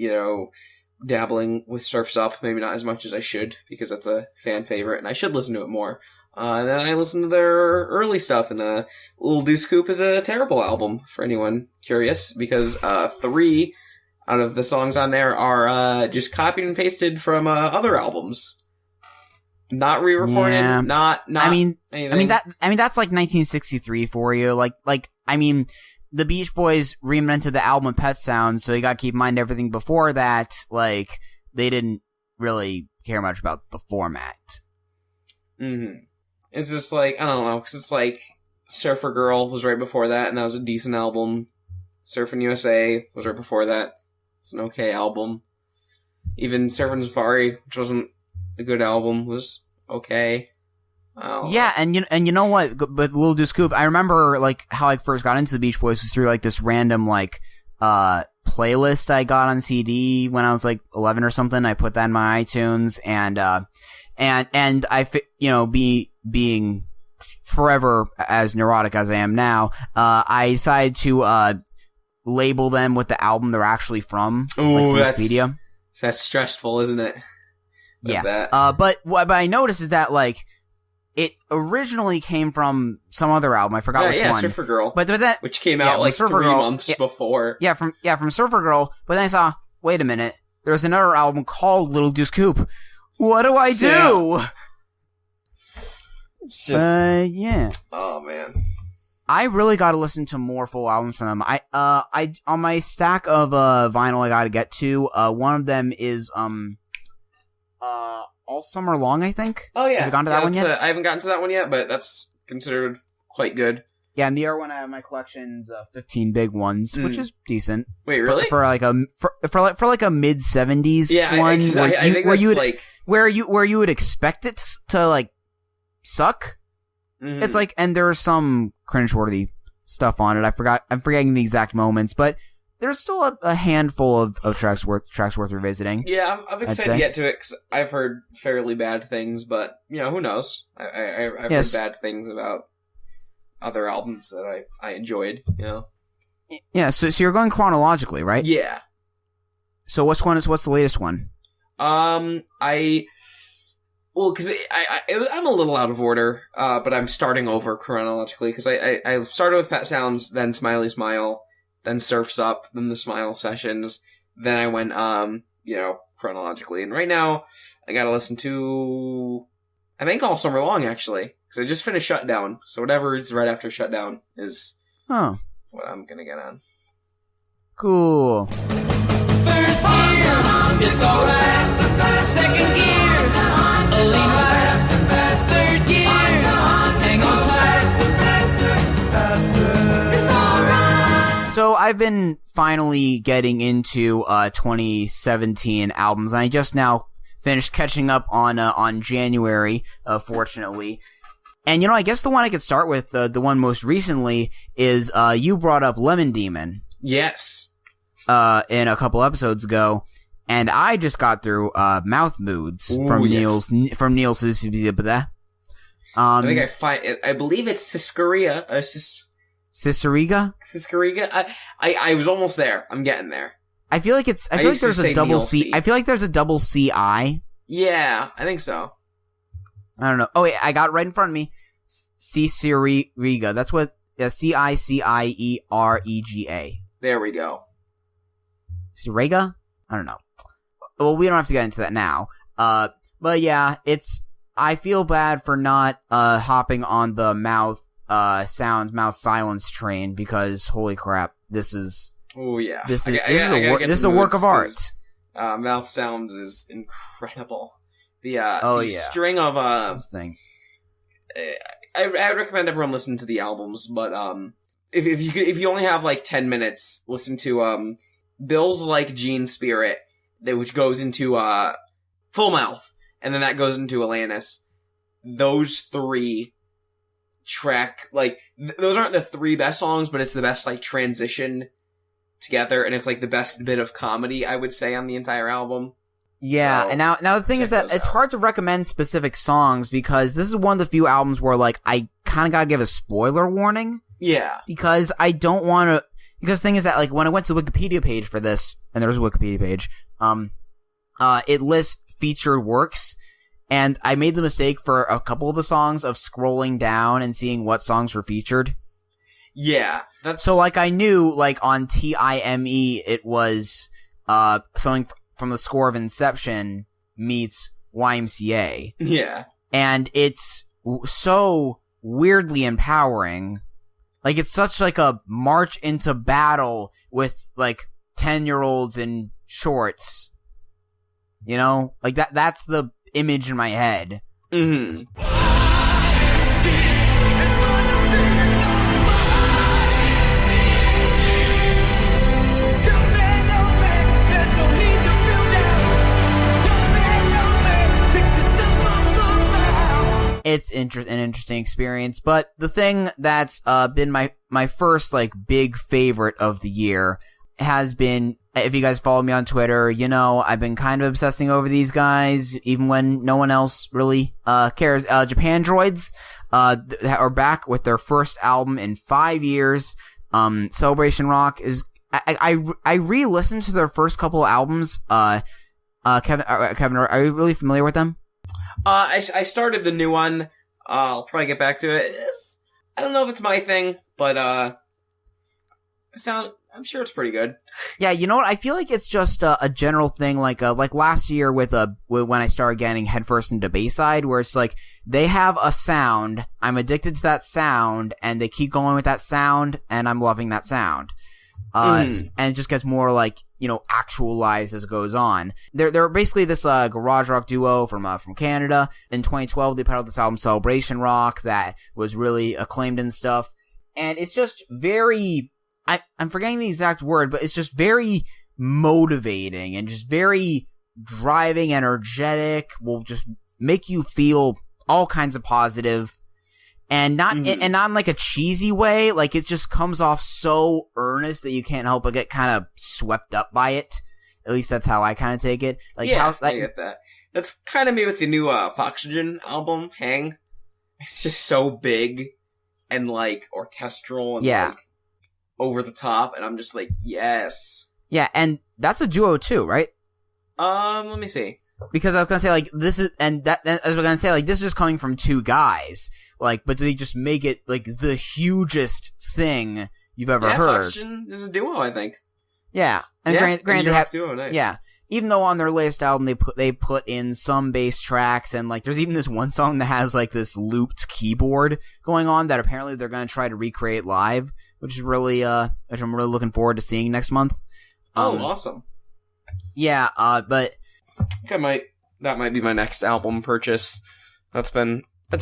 dabbling with Surf's Up, maybe not as much as I should because that's a fan favorite and I should listen to it more. And then I listened to their early stuff, and Little Deuce Coupe is a terrible album for anyone curious, because 3 out of the songs on there are just copied and pasted from other albums. Not re-recorded, not anything. I mean that's like 1963 for you. Like the Beach Boys reinvented the album Pet Sounds, so you gotta keep in mind everything before that, like, they didn't really care much about the format. Mm-hmm. It's just like, I don't know, because it's like Surfer Girl was right before that, and that was a decent album. Surfing USA was right before that. It's an okay album. Even Surfing Safari, which wasn't a good album, was okay. Yeah, and you know what? With Little Deuce Coupe, I remember like how I first got into the Beach Boys was through like this random like playlist I got on CD when I was like 11 or something. I put that in my iTunes, and I being forever as neurotic as I am now, I decided to label them with the album they're actually from. Ooh, like, Wikipedia. That's stressful, isn't it? Yeah. But what I noticed is that like it originally came from some other album. I forgot which one. Surfer Girl. But that, which came out like Surfer 3 Girl, months before. Yeah, from Surfer Girl. But then I saw, wait a minute, there's another album called Little Deuce Coupe. What do I do? Yeah. It's just yeah. Oh man. I really got to listen to more full albums from them. I on my stack of vinyl I got to get to. One of them is All Summer Long, I think. Oh yeah, have you gone to that one yet? I haven't gotten to that one yet, but that's considered quite good. Yeah, and the other one I have in my collection's 15 Big Ones, which is decent. Wait, really? For like a mid 70s one, where you would expect it to like suck. Mm-hmm. It's like, and there's some cringeworthy stuff on it. I'm forgetting the exact moments, but there's still a handful of tracks worth revisiting. Yeah, I'm excited to get to it because I've heard fairly bad things, but who knows? I've heard bad things about other albums that I enjoyed. Yeah, so you're going chronologically, right? Yeah. So what's the latest one? Because I'm a little out of order, but I'm starting over chronologically because I started with Pet Sounds, then Smiley Smile, then Surf's Up, then the Smile Sessions, then I went, chronologically. And right now, I gotta listen to, I think All Summer Long, actually, because I just finished Shutdown, so whatever is right after Shutdown is what I'm gonna get on. Cool. First gear, it's alright. Second gear, a lean right. Third gear, hang on tight. It's alright. So I've been finally getting into 2017 albums, and I just now finished catching up on January, fortunately. And I guess the one I could start with, the one most recently, is you brought up Lemon Demon. Yes. In a couple episodes ago, and I just got through Mouth Moods from Neil's Cicegrega. I think I believe it's Cicegrega. Cicegrega? Cicegrega. I was almost there. I'm getting there. I feel like there's a double C. I feel like there's a double CI. Yeah, I think so. I don't know. Oh wait, I got it right in front of me. Cicegrega. That's what Cicerega. There we go. Cicegrega? I don't know. Well, we don't have to get into that now. But yeah, I feel bad for not hopping on the mouth silence train because holy crap, this is. Oh yeah, this is a work of art. Mouth sounds is incredible. The string of this thing. I recommend everyone listen to the albums, but if you only have like 10 minutes, listen to Bill's Like Gene Spirit, which goes into Full Mouth, and then that goes into Atlantis. Those three those aren't the three best songs, but it's the best like transition together, and it's like the best bit of comedy, I would say, on the entire album. Yeah, so, and now the thing is that it's hard to recommend specific songs because this is one of the few albums where like I kind of gotta give a spoiler warning. Yeah, because I don't want to. Because the thing is that like when I went to the Wikipedia page for this, and there was a Wikipedia page, it lists featured works, and I made the mistake for a couple of the songs of scrolling down and seeing what songs were featured. Yeah, that's so like I knew like on T.I.M.E. it was something from the score of Inception meets YMCA. Yeah, and it's so weirdly empowering. Like, it's such, like, a march into battle with, like, 10-year-olds in shorts. You know? Like, that's the image in my head. Mm-hmm. It's an interesting experience, but the thing that's been my first like big favorite of the year has been, if you guys follow me on Twitter, I've been kind of obsessing over these guys, even when no one else really cares. Japandroids are back with their first album in 5 years. Celebration Rock is. I re-listened to their first couple of albums. Kevin, are you really familiar with them? I started the new one. I'll probably get back to it. I don't know if it's my thing, but I'm sure it's pretty good. Yeah, you know what? I feel like it's just a general thing, like last year with when I started getting headfirst into Bayside, where it's like they have a sound, I'm addicted to that sound, and they keep going with that sound, and I'm loving that sound. And it just gets more like, actualized as it goes on. They're basically this garage rock duo from Canada. In 2012, they put out this album Celebration Rock that was really acclaimed and stuff. And it's just very, I'm forgetting the exact word, but it's just very motivating and just very driving, energetic, will just make you feel all kinds of positive. And not in like a cheesy way, like it just comes off so earnest that you can't help but get kind of swept up by it. At least that's how I kind of take it. Like, I get that. That's kind of me with the new Foxygen album, Hang. It's just so big and like orchestral and like over the top, and I'm just like, yes. Yeah, and that's a duo too, right? Let me see. Because I was gonna say like this is, and that as we're gonna say like this is just coming from two guys. Like, but they just make it, like, the hugest thing you've ever heard. Foxygen is a duo, I think. Yeah. And granted, they have duo, nice. Yeah. Even though on their latest album, they put in some bass tracks, and, like, there's even this one song that has, like, this looped keyboard going on that apparently they're gonna try to recreate live, which is really, which I'm really looking forward to seeing next month. Awesome. Yeah, but... That might be my next album purchase. That's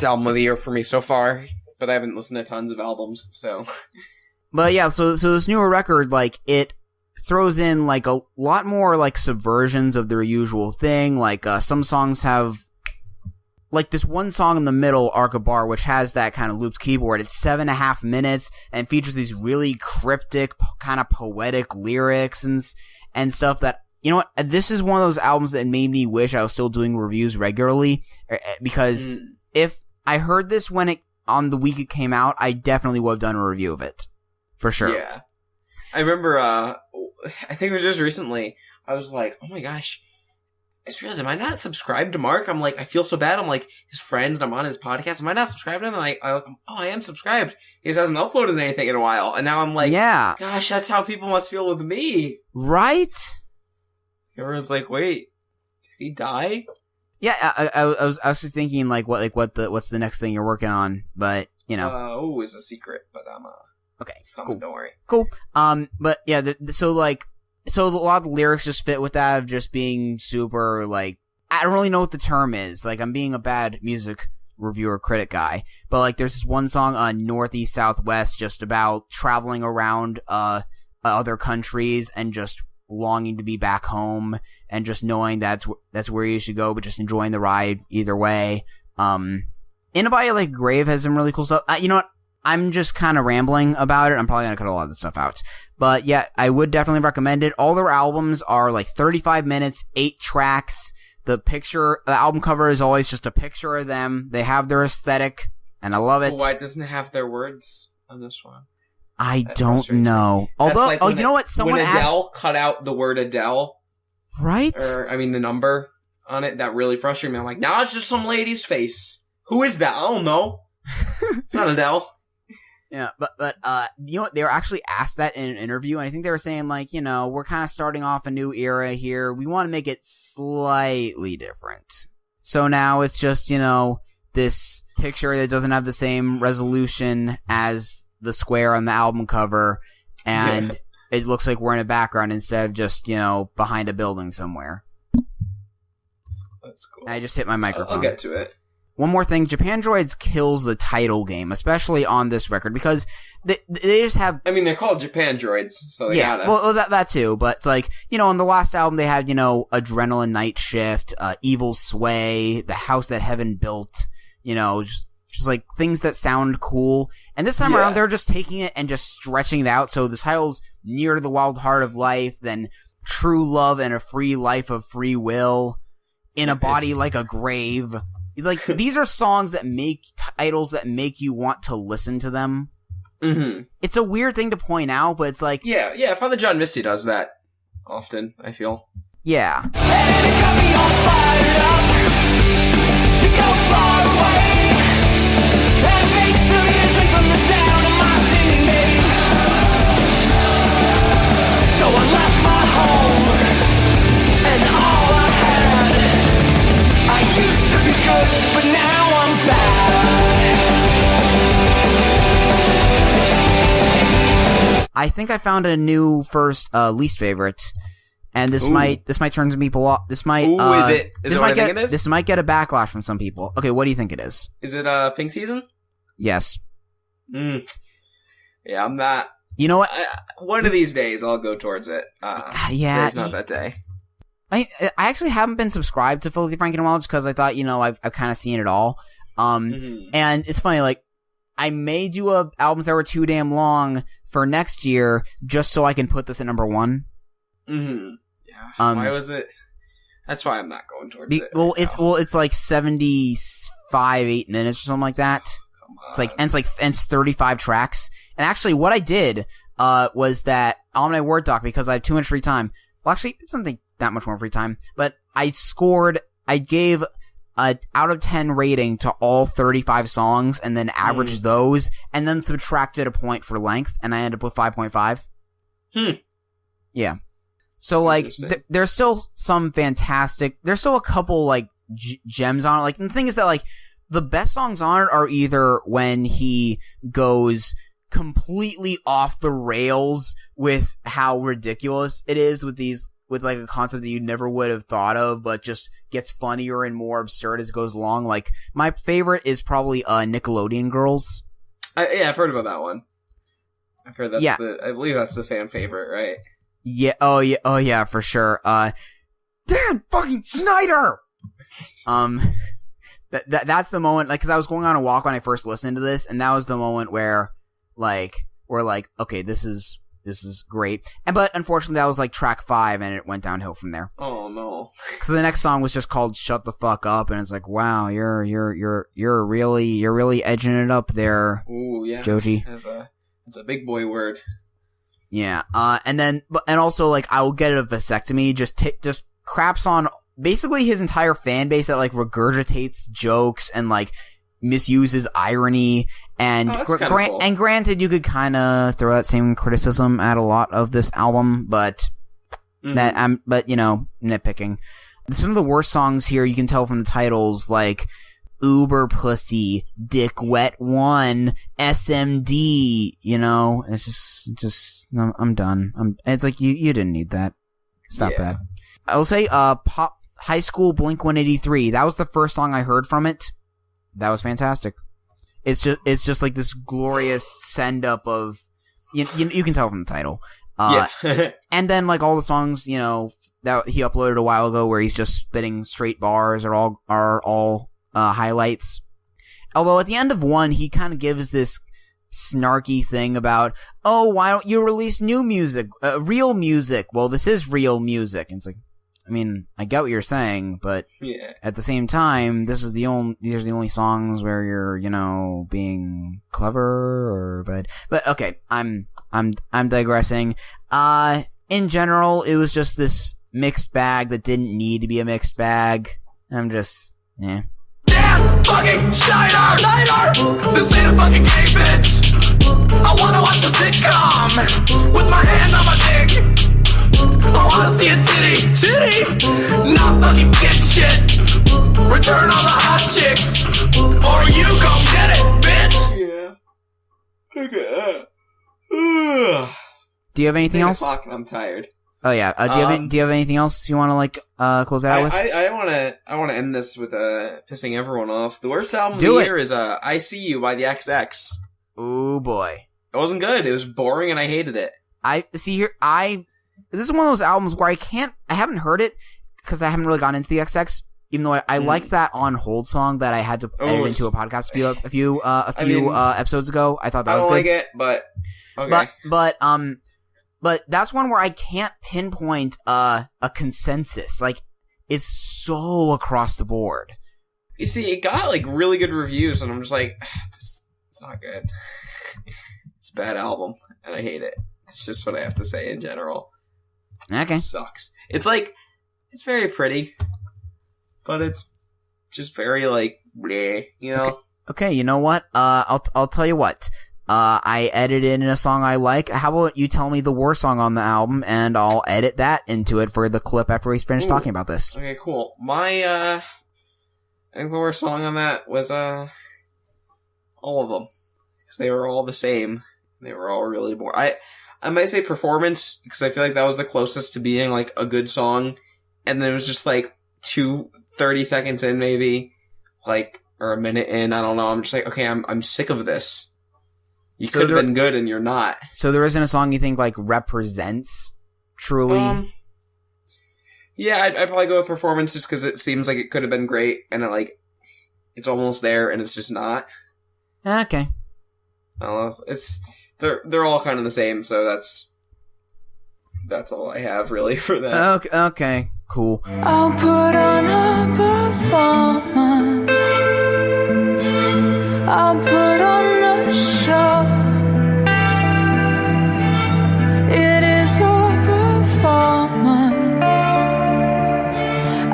album of the year for me so far, but I haven't listened to tons of albums, so. But yeah, so this newer record, like, it throws in, like, a lot more, like, subversions of their usual thing. Like, some songs have, like, this one song in the middle, Arca Bar, which has that kind of looped keyboard. It's 7.5 minutes and features these really cryptic, kind of poetic lyrics and stuff that, you know what, this is one of those albums that made me wish I was still doing reviews regularly, because... If I heard this on the week it came out, I definitely would have done a review of it. For sure. Yeah. I remember, I think it was just recently, I was like, oh my gosh, I just realized, am I not subscribed to Mark? I'm like, I feel so bad. I'm like his friend and I'm on his podcast. Am I not subscribed to him? And I am subscribed. He just hasn't uploaded anything in a while. And now I'm like, yeah, gosh, that's how people must feel with me. Right? Everyone's like, wait, did he die? Yeah, I was actually thinking what's the next thing you're working on, but it's a secret, but okay, it's coming. Cool. Don't worry. Cool. But yeah, so a lot of the lyrics just fit with that of just being super like, I don't really know what the term is. Like, I'm being a bad music reviewer critic guy, but like there's this one song on Northeast Southwest just about traveling around other countries and just longing to be back home and just knowing that's where you should go, but just enjoying the ride either way. In a Body Like Grave has some really cool stuff. You know what? I'm just kind of rambling about it. I'm probably gonna cut a lot of the stuff out. But yeah, I would definitely recommend it. All their albums are like 35 minutes, 8 tracks. The album cover is always just a picture of them. They have their aesthetic, and I love it. Well, why doesn't it have their words on this one? That don't know. Although, like you know what? Someone when Adele cut out the word Adele, right? Or the number on it, that really frustrated me. I'm like, now it's just some lady's face. Who is that? I don't know. It's not Adele. Yeah, but you know what? They were actually asked that in an interview, and I think they were saying like, we're kind of starting off a new era here. We want to make it slightly different. So now it's just this picture that doesn't have the same resolution as the square on the album cover, and it looks like we're in a background instead of just, behind a building somewhere. That's cool. I just hit my microphone. I'll get to it. One more thing, Japandroids kills the title game, especially on this record, because they just have... I mean, they're called Japandroids, so they gotta... well, that too, but it's like, on the last album they had, Adrenaline Night Shift, Evil Sway, The House That Heaven Built, just like things that sound cool. And this time around, they're just taking it and just stretching it out. So the title's Near to the Wild Heart of Life, then True Love and a Free Life of Free Will, In a Body Like a Grave. Like, these are songs that make titles that make you want to listen to them. Mm-hmm. It's a weird thing to point out, but it's like... Yeah, Father John Misty does that often, I feel. Yeah. So I left my home and all I had. I used to be good, but now I'm bad. I think I found a new first least favorite, and this might turn some people off. This might. Is it what I think it is? This might get a backlash from some people. Okay, what do you think it is? Is it Pink Season? Yes. Yeah, I'm not. You know what? One of these days, I'll go towards it. Today's not that day. I actually haven't been subscribed to Filthy Frank in a while, just because I thought, I've kind of seen it all. And it's funny, like, I may do albums that were too damn long for next year, just so I can put this at number 1. Yeah. Why was it? That's why I'm not going towards it. Well, it's like 8 minutes or something like that. Come on. It's 35 tracks. And actually, what I did was that on my Word doc, because I have too much free time. Well, actually, it's not that much more free time. But I gave a out of 10 rating to all 35 songs, and then averaged those, and then subtracted a point for length, and I ended up with 5.5. Yeah. So, like, there's still some fantastic... There's still a couple, like, gems on it. Like, and the thing is that, like, the best songs on it are either when he goes completely off the rails with how ridiculous it is with like a concept that you never would have thought of, but just gets funnier and more absurd as it goes along. Like, my favorite is probably Nickelodeon Girls. I've heard about that one. I've heard I believe that's the fan favorite, right? Yeah. Oh yeah, for sure. Dan fucking Schneider. That's the moment, like, because I was going on a walk when I first listened to this, and that was the moment where, like, we're like, okay, this is great. But unfortunately, that was like track 5, and it went downhill from there. Oh no! Because the next song was just called "Shut the Fuck Up," and it's like, wow, you're really edging it up there. Ooh, yeah, Joji. That's a big boy word. Yeah. And also, like, I will get a vasectomy. Just craps on basically his entire fan base that, like, regurgitates jokes and, like, misuses irony. And cool. And granted, you could kind of throw that same criticism at a lot of this album, but nitpicking. Some of the worst songs here, you can tell from the titles, like Uber Pussy, Dick Wet 1, SMD, it's just I'm done. It's like, you didn't need that. Stop that. I will say, Pop High School Blink-183. That was the first song I heard from it. That was fantastic. It's just like this glorious send up of, you can tell from the title. And then, like, all the songs, that he uploaded a while ago where he's just spitting straight bars are all highlights. Although at the end of one, he kind of gives this snarky thing about, oh, why don't you release new music, real music? Well, this is real music. And it's like, I mean, I get what you're saying, but at the same time, these are the only songs where you're, being clever, but okay, I'm digressing. In general, it was just this mixed bag that didn't need to be a mixed bag. I'm just, Damn fucking Schneider! This ain't a fucking game, bitch! I wanna watch a sitcom with my hand on my dick! I wanna see a titty, not fucking get shit. Return all the hot chicks, or you gon' get it, bitch. Yeah. Okay. Do you have anything else? I'm tired. Oh yeah. Do you have anything else you want to, like, close out with? I want to end this with pissing everyone off. The worst album of the year is "I See You" by the XX. Ooh boy. It wasn't good. It was boring, and I hated it. This is one of those albums where I haven't heard it because I haven't really gotten into the XX, even though I liked that On Hold song that I had to edit into a podcast a few episodes ago. I thought that was good. I don't like it, but okay. But that's one where I can't pinpoint a consensus. Like, it's so across the board. You see, it got, like, really good reviews, and I'm just like, it's not good. It's a bad album, and I hate it. It's just what I have to say in general. Okay. It sucks. It's like, it's very pretty, but it's just very, like, bleh, Okay, you know what? I'll tell you what. I edited in a song I like. How about you tell me the worst song on the album, and I'll edit that into it for the clip after we finish talking about this. Okay, cool. I think the worst song on that was, all of them. Because they were all the same. They were all really boring. I might say performance, because I feel like that was the closest to being, like, a good song. And then it was just, like, 30 seconds in, maybe, like, or a minute in, I don't know. I'm just like, okay, I'm sick of this. You could have been good, and you're not. So there isn't a song you think, like, represents truly? Yeah, I'd probably go with performance, just because it seems like it could have been great, and it's almost there, and it's just not. Okay. I don't know. They're all kind of the same, so that's all I have really for that. Okay, cool. I'll put on a performance. I'll put on a show. It is a performance.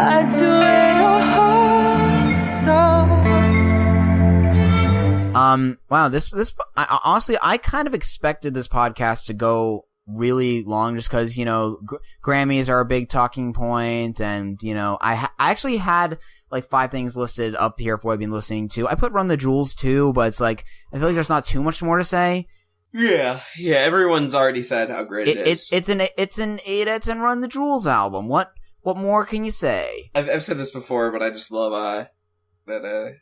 I do it all so. Wow, this honestly, I kind of expected this podcast to go really long just because, Grammys are a big talking point, and, I actually had, like, 5 things listed up here for what I've been listening to. I put Run the Jewels, too, but it's like, I feel like there's not too much more to say. Yeah, everyone's already said how great it is. It's an 8 out of 10 Run the Jewels album. What more can you say? I've said this before, but I just love, that,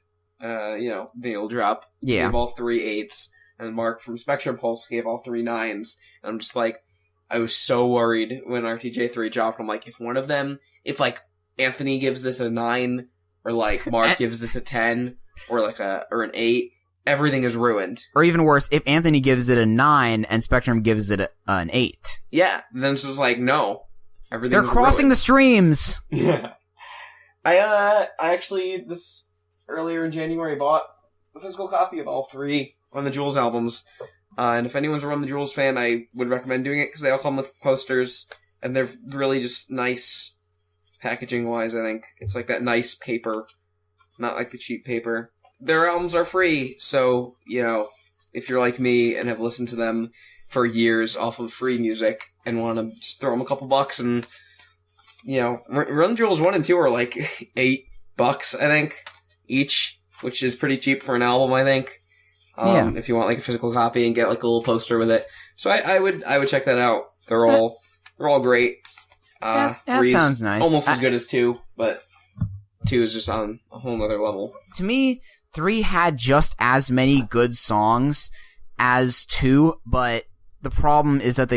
Needle Drop gave all 3 8s, and Mark from Spectrum Pulse gave all 3 9s. And I'm just like, I was so worried when RTJ3 dropped. I'm like, if like Anthony gives this a 9, or like Mark gives this a 10, or like or an 8, everything is ruined. Or even worse, if Anthony gives it a 9 and Spectrum gives it an 8. Yeah, then it's just like, no, everything. They're crossing ruined. The streams. Yeah. I actually earlier in January bought a physical copy of all 3 Run the Jewels albums. And if anyone's a Run the Jewels fan, I would recommend doing it because they all come with posters, and they're really just nice packaging-wise, I think. It's like that nice paper, not like the cheap paper. Their albums are free, so, if you're like me and have listened to them for years off of free music and want to just throw them a couple bucks, and, Run the Jewels 1 and 2 are like $8, I think, each, which is pretty cheap for an album, I think. If you want like a physical copy and get like a little poster with it. So I would check that out. They're all great. 3's sounds nice. Almost as good as 2, but 2 is just on a whole nother level. To me, 3 had just as many good songs as 2, but the problem is that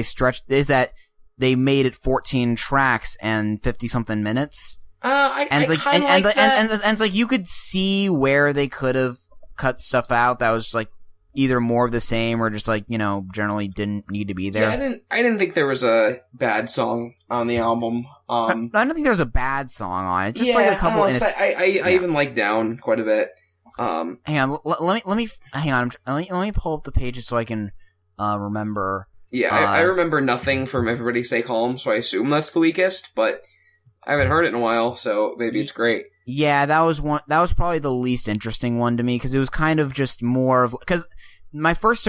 they made it 14 tracks and 50 something minutes. And it's like you could see where they could have cut stuff out that was like either more of the same or just like, generally didn't need to be there. Yeah, I didn't think there was a bad song on the album. I don't think there's a bad song on it. Just like a couple. I even like Down quite a bit. Hang on, let me hang on. Let me pull up the pages so I can remember. Yeah, I remember Nothing from Everybody Stay Calm, so I assume that's the weakest, but I haven't heard it in a while, so maybe it's great. Yeah, that was probably the least interesting one to me, because it was kind of just more of, because my first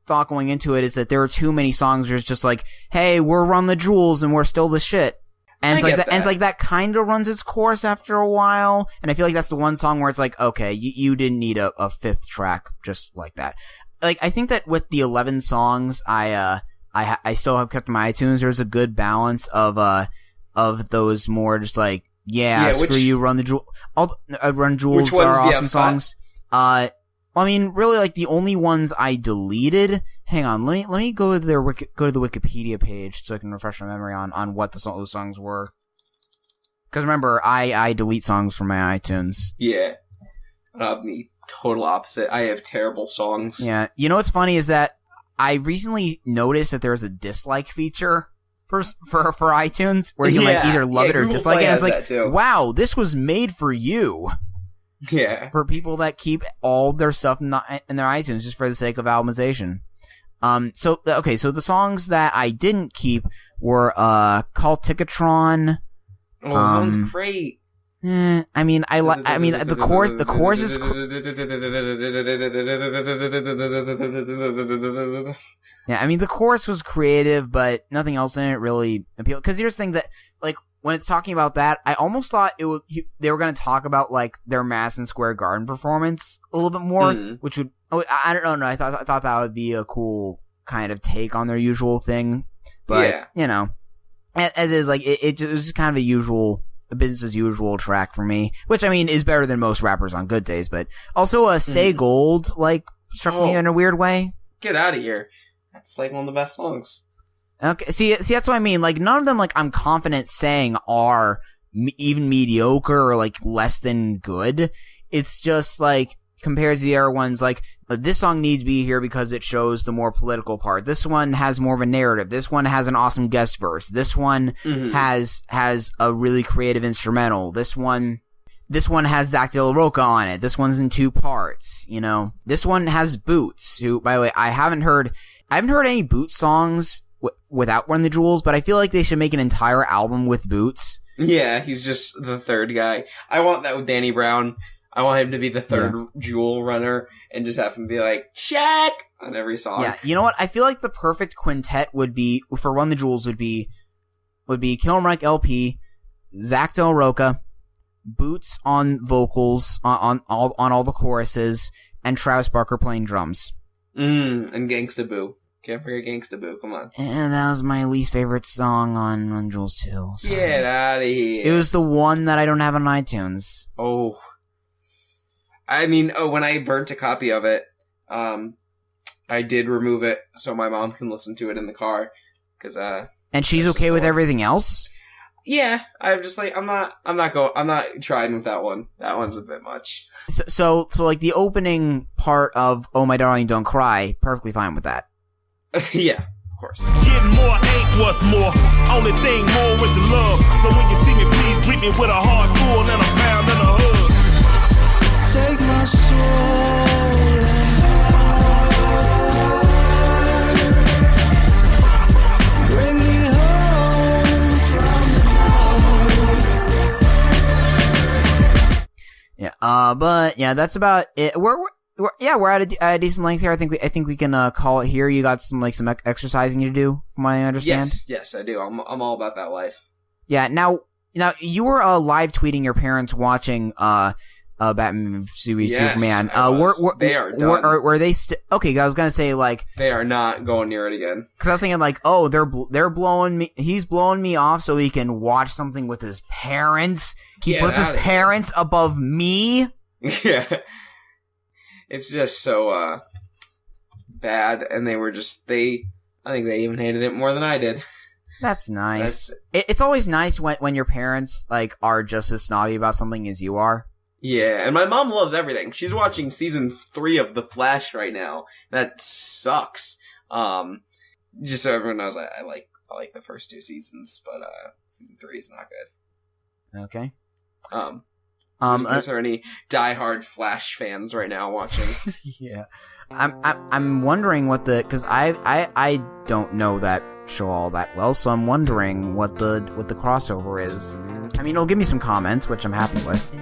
thought going into it is that there are too many songs where it's just like, hey, we're Run the Jewels and we're still the shit. And it's like that, and it's like that kind of runs its course after a while, and I feel like that's the one song where it's like, okay, you didn't need a 5th track just like that. Like, I think that with the 11 songs I still have kept in my iTunes, there's a good balance of those more just like, screw you, Run the Jewels. Run Jewels are awesome songs. I mean, really, like, the only ones I deleted. Hang on, let me go to the Wikipedia page so I can refresh my memory on what those songs were. Because remember, I delete songs from my iTunes. Yeah, me total opposite. I have terrible songs. Yeah, you know what's funny is that I recently noticed that there's a dislike feature for iTunes where you can like either love it or dislike it. And it's like, wow, this was made for you. Yeah. For people that keep all their stuff in their iTunes just for the sake of albumization. So the songs that I didn't keep were Call Ticketron. Oh, that one's great. I mean, the chorus is. Yeah, I mean, the chorus was creative, but nothing else in it really appealed. Because here's the thing that, like, when it's talking about that, I almost thought they were going to talk about like their Madison Square Garden performance a little bit more, which would I don't know. I thought that would be a cool kind of take on their usual thing. But, you know, as is, like, it was just kind of a business as usual track for me, which, I mean, is better than most rappers on good days, but also, Say Gold, like, struck me in a weird way. Get out of here. That's, like, one of the best songs. Okay, see, that's what I mean. Like, none of them, like, I'm confident saying are even mediocre or, like, less than good. It's just, like, compared to the other ones, like, this song needs to be here because it shows the more political part. This one has more of a narrative. This one has an awesome guest verse. This one has a really creative instrumental. This one has Zach De La Rocha on it. This one's in 2 parts, you know. This one has Boots, who, by the way, I haven't heard any Boots songs without Run the Jewels, but I feel like they should make an entire album with Boots. Yeah, he's just the third guy. I want that with Danny Brown. I want him to be the third Jewel runner and just have him be like, check on every song. Yeah, you know what? I feel like the perfect quintet would be, for Run the Jewels, would be Killer Mike LP, Zach De La Rocha, Boots on vocals, on all the choruses, and Travis Barker playing drums. And Gangsta Boo. Can't forget Gangsta Boo, come on. And that was my least favorite song on Run the Jewels 2. Sorry. Get out of here. It was the one that I don't have on iTunes. Oh. I mean, when I burnt a copy of it, I did remove it so my mom can listen to it in the car. And she's okay with everything else? Yeah, I'm just like, I'm not trying with that one. That one's a bit much. So like the opening part of Oh My Darling Don't Cry, perfectly fine with that. Yeah, of course. Getting more ain't what's more. Only thing more is the love. So when you see me, please greet me with a heart full and a pound and a hug. Take my soul and bring me home from the Yeah, but yeah, that's about it. We're at a decent length here. I think we can call it here. You got some exercising to do, from what I understand. Yes, I do. I'm all about that life. Yeah. Now you were live tweeting your parents watching Batman v Superman. They are done. Were they okay? I was gonna say, like, they are not going near it again. Because I was thinking, like, oh, they're blowing me. He's blowing me off so he can watch something with his parents. He puts his parents above me. Yeah. It's just so bad, and they were just I think they even hated it more than I did. That's nice. It's always nice when your parents, like, are just as snobby about something as you are. Yeah, and my mom loves everything. She's watching season 3 of The Flash right now. That sucks. Just so everyone knows, I like the first 2 seasons, but season 3 is not good. Okay. Is there any diehard Flash fans right now watching? Yeah. I'm wondering because I don't know that show all that well, so I'm wondering what the crossover is. I mean, it'll give me some comments, which I'm happy with.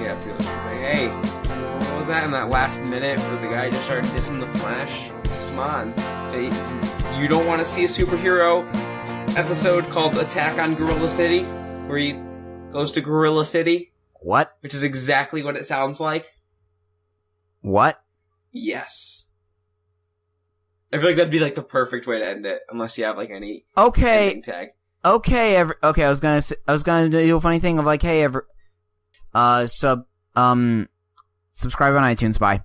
Yeah, feel like, hey, what was that in that last minute where the guy just started dissing the Flash? Come on. You don't want to see a superhero episode called Attack on Gorilla City, where he goes to Gorilla City? What? Which is exactly what it sounds like. What? Yes. I feel like that'd be like the perfect way to end it, unless you have like any ending tag. Okay, I was gonna do a funny thing of like, hey, subscribe on iTunes, bye.